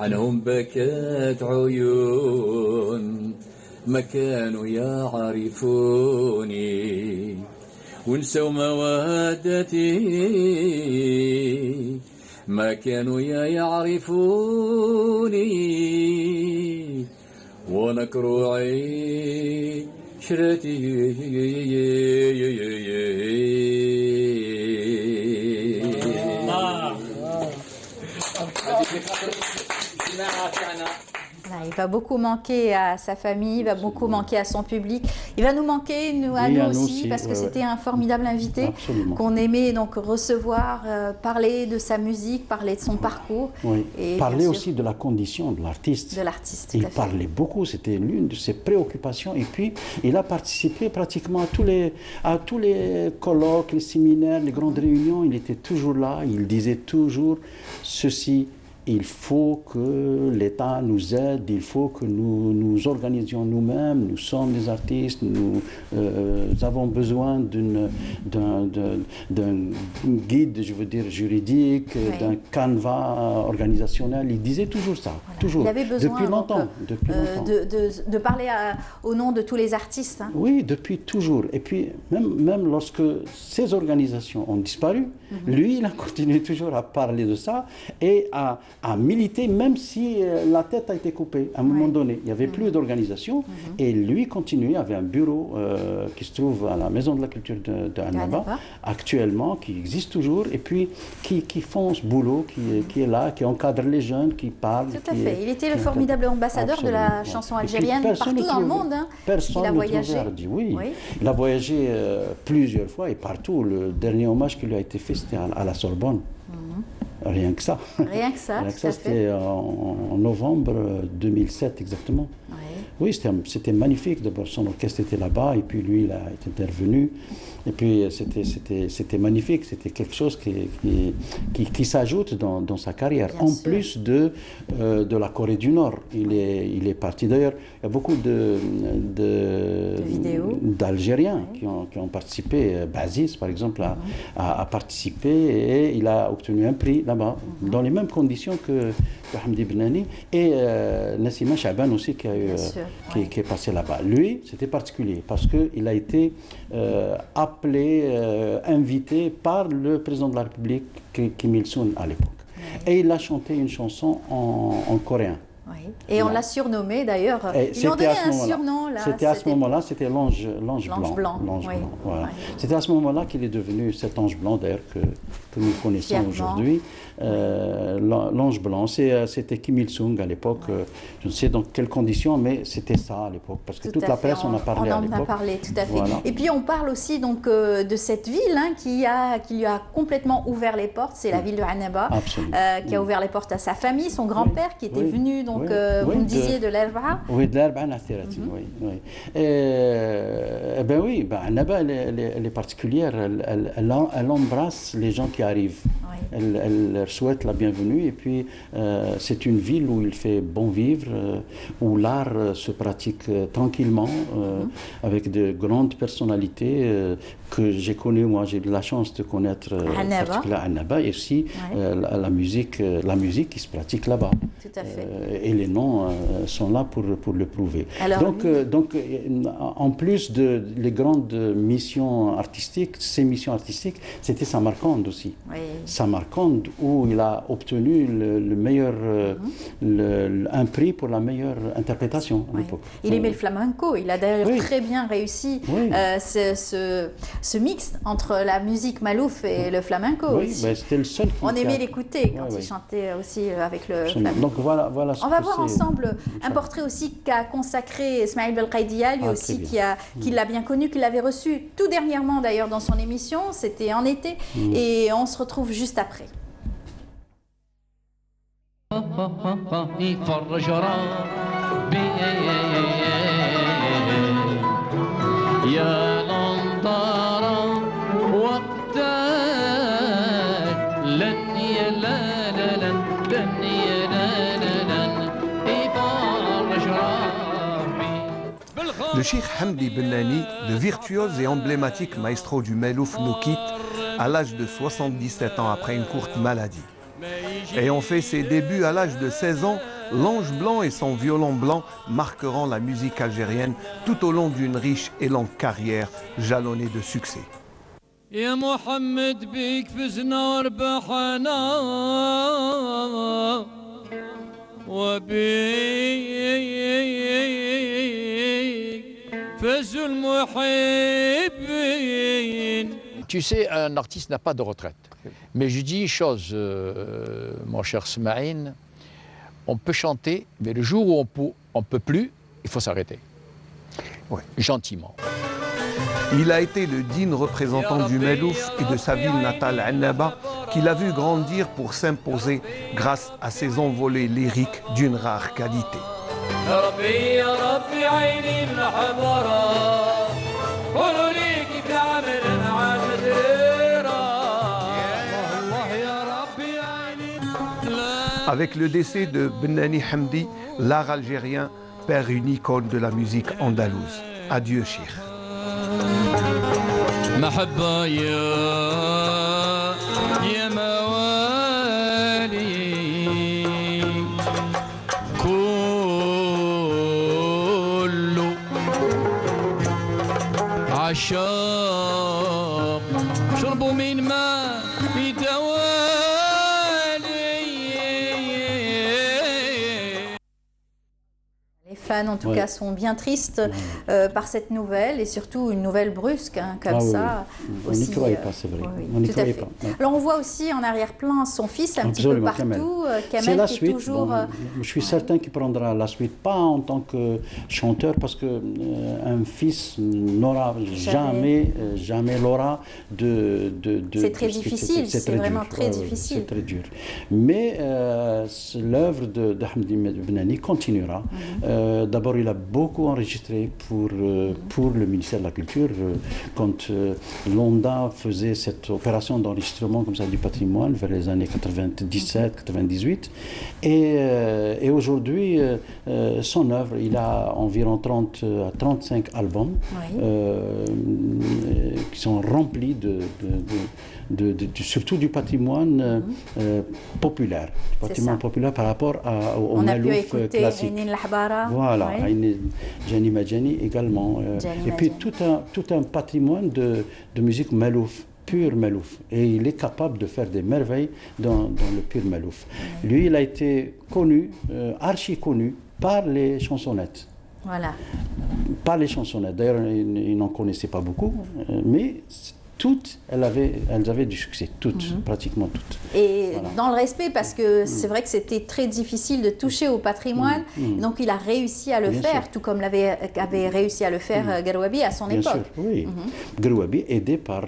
عنهم بكت عيون ما كانوا يعرفوني ونسوا موادتي ما كانوا يعرفوني ونكروا عشرتي Il va beaucoup manquer à sa famille, il va beaucoup manquer à son public. Il va nous manquer, nous aussi, parce que c'était un formidable invité qu'on aimait donc recevoir, parler de sa musique, parler de son parcours. Oui. Et parler aussi de la condition de l'artiste. De l'artiste, il parlait beaucoup, c'était l'une de ses préoccupations. Et puis, il a participé pratiquement à tous les colloques, les séminaires, les grandes réunions. Il était toujours là, il disait toujours ceci. Il faut que l'État nous aide, il faut que nous nous organisions nous-mêmes, nous sommes des artistes, nous avons besoin d'un guide, je veux dire, juridique, d'un canevas organisationnel. Il disait toujours ça, toujours, il avait besoin, depuis longtemps. De parler au nom de tous les artistes. Hein. Oui, depuis toujours. Et puis, même lorsque ces organisations ont disparu, lui, il a continué toujours à parler de ça et à militer, même si la tête a été coupée à un moment donné. Il n'y avait plus d'organisation et lui continuait. Il y avait un bureau qui se trouve à la Maison de la Culture de Annaba, actuellement, qui existe toujours, et puis qui font ce boulot, qui est là, qui encadre les jeunes, qui parle. Tout à fait. Il était le formidable ambassadeur de la chanson algérienne partout dans le monde. Hein, personne ne trouvait Hardy. Oui. Il a voyagé plusieurs fois et partout. Le dernier hommage qui lui a été fait, c'était à la Sorbonne. Rien que ça. Rien que ça, c'était en novembre 2007 exactement. Oui, c'était magnifique. D'abord, son orchestre était là-bas et puis lui, il a été intervenu. Et puis, c'était magnifique. C'était quelque chose qui s'ajoute dans sa carrière. Bien en sûr. Plus de la Corée du Nord. Il est parti. D'ailleurs, il y a beaucoup d'Algériens qui ont participé. Bazis, par exemple, a participé et il a obtenu un prix là-bas, dans les mêmes conditions que Hamdi Benani et Nassima Chaban aussi qui est passé là-bas. Lui, c'était particulier parce qu'il a été appelé, invité par le président de la République, Kim Il-sung à l'époque. Et il a chanté une chanson en coréen. Oui. Et on l'a surnommé d'ailleurs. Ils ont donné un surnom là. C'était à ce moment-là, c'était l'ange blanc. Voilà. C'était à ce moment-là qu'il est devenu cet ange blanc d'ailleurs que nous connaissons aujourd'hui. L'ange blanc, c'était Kim Il-sung à l'époque. Je ne sais dans quelles conditions, mais c'était ça à l'époque. Parce que toute la presse en a parlé à l'époque. On en a parlé, tout à fait. Voilà. Et puis on parle aussi donc de cette ville qui lui a complètement ouvert les portes. C'est la ville de Annaba qui a ouvert les portes à sa famille, son grand-père qui était venu donc vous me disiez de l'Arba'a. Oui, de l'Arba'a Nathirati, oui. Annaba, elle est particulière. Elle embrasse les gens qui arrivent. Elle leur souhaite la bienvenue et puis c'est une ville où il fait bon vivre, où l'art se pratique tranquillement, avec de grandes personnalités que j'ai connues. Moi, j'ai eu la chance de connaître particulièrement Annaba et aussi la musique qui se pratique là-bas. Tout à fait. Et les noms sont là pour le prouver. Alors, donc, en plus de les grandes missions artistiques, ces missions artistiques, c'était Samarcande aussi. Oui. Samarcande, où il a obtenu le meilleur, un prix pour la meilleure interprétation à l'époque. Il aimait le flamenco. Il a d'ailleurs très bien réussi ce mix entre la musique malouf et le flamenco. Oui, c'était le seul. On aimait l'écouter quand il chantait aussi avec le flamenco. Donc voilà on va voir ensemble un portrait aussi qu'a consacré Ismaël Belkhaïdia, lui aussi qui l'a bien connu, qui l'avait reçu tout dernièrement d'ailleurs dans son émission, c'était en été, et on se retrouve juste après. يا الأنظار Le Cheikh Hamdi Bennani, le virtuose et emblématique maestro du Malouf, nous quitte à l'âge de 77 ans après une courte maladie. Ayant fait ses débuts à l'âge de 16 ans, l'Ange Blanc et son violon blanc marqueront la musique algérienne tout au long d'une riche et longue carrière jalonnée de succès. يا محمد بيك فزنا ربحنا وبيك فزوا المحبين. Tu sais, un artiste n'a pas de retraite. Mais je dis une chose, mon cher Smaïn, on peut chanter, mais le jour où on peut plus, il faut s'arrêter. Ouais. Gentiment. Il a été le digne représentant du Malouf et de sa ville natale Annaba, qu'il a vu grandir pour s'imposer grâce à ses envolées lyriques d'une rare qualité. Avec le décès de Bennani Hamdi, l'art algérien perd une icône de la musique andalouse. Adieu, Cheikh. محبة يا موالي كله عشاق شربوا من ماء يدوالي. Les fans, en tout cas, sont bien tristes par cette nouvelle et surtout une nouvelle brusque, hein, comme ça. Oui. Aussi, on n'y croyait pas, c'est vrai. Oui, on n'y tout croyait à fait. pas. Ouais. Alors on voit aussi en arrière-plan son fils un petit peu partout, Kamel, la qui suite. est toujours... Bon, je suis certain qu'il prendra la suite, pas en tant que chanteur, parce que un fils n'aura jamais l'aura de c'est très difficile, c'est vraiment très difficile. C'est très dur. Mais l'œuvre de Hamdi Bennani continuera. D'abord, il a beaucoup enregistré pour le ministère de la Culture quand l'ONDA faisait cette opération d'enregistrement comme ça du patrimoine vers les années 97-98. Et aujourd'hui, son œuvre, il a environ 30 à 35 albums qui sont remplis surtout du patrimoine populaire. Populaire par rapport au Malouf classique. Voilà, Jani Majani également. Et puis tout un patrimoine de musique Malouf, pur Malouf. Et il est capable de faire des merveilles dans le pur Malouf. Lui, il a été connu, archi connu, par les chansonnettes. Voilà. Par les chansonnettes. D'ailleurs, il n'en connaissait pas beaucoup, mais toutes, elles avaient du succès, toutes, pratiquement toutes. Et dans le respect, parce que c'est vrai que c'était très difficile de toucher au patrimoine, donc il a réussi à le faire, tout comme avait réussi à le faire Garouabi à son époque. Sûr, oui. Garouabi, aidé par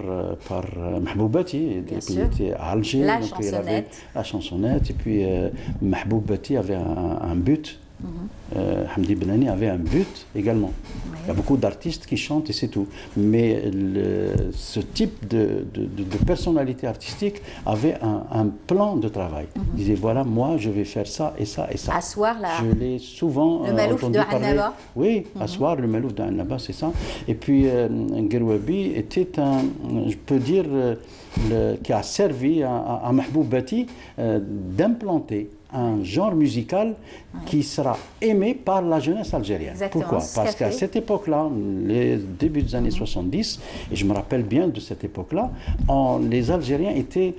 Mahboubati, il était à Alger, la donc chansonnette. Il avait la chansonnette, et puis Mahboubati avait un but. Hamdi Bennani avait un but également. Oui. Il y a beaucoup d'artistes qui chantent et c'est tout. Mais ce type de personnalité artistique avait un plan de travail. Il disait voilà, moi je vais faire ça et ça et ça. Asseoir je l'ai souvent le Malouf de Annaba. Oui, asseoir le Malouf de Annaba, c'est ça. Et puis Garouabi était je peux dire, qui a servi à Mahboubati d'implanter un genre musical qui sera aimé par la jeunesse algérienne. Exactement. Pourquoi? Parce qu'à cette époque-là, les débuts des années 70, et je me rappelle bien de cette époque-là, les Algériens étaient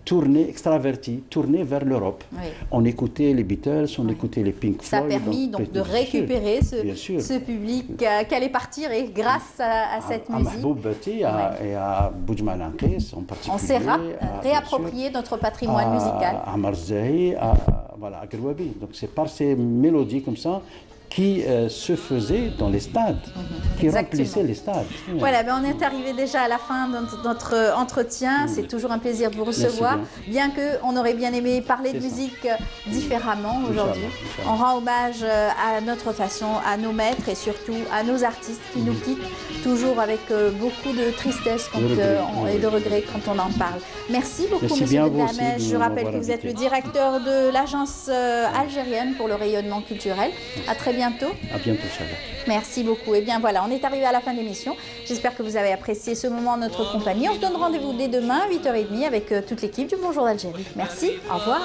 tournés, extravertis, tournés vers l'Europe. Oui. On écoutait les Beatles, on écoutait les Pink Floyd. Ça a permis donc de récupérer ce public qui allait partir et grâce à cette musique. À Mahboubati et à Boudjmal Ankes en particulier. On s'est réapproprié notre patrimoine musical. À Marzahi, à Garouabi. Donc c'est par ces mélodies comme ça qui se faisait dans les stades, qui remplissait les stades. Voilà, ben on est arrivé déjà à la fin de notre entretien. C'est toujours un plaisir de vous recevoir, bien qu'on aurait bien aimé parler de musique différemment aujourd'hui. On rend hommage à notre façon, à nos maîtres et surtout à nos artistes qui nous quittent, toujours avec beaucoup de tristesse et de regret quand on en parle. Merci beaucoup, Monsieur Bedamel. Je rappelle que vous êtes le directeur de l'agence algérienne pour le rayonnement culturel. À très bientôt. À bientôt, Inch'Allah. Merci beaucoup. Et bien voilà, on est arrivé à la fin de l'émission. J'espère que vous avez apprécié ce moment en notre compagnie. On se donne rendez-vous dès demain à 8h30 avec toute l'équipe du Bonjour d'Algérie. Merci, au revoir.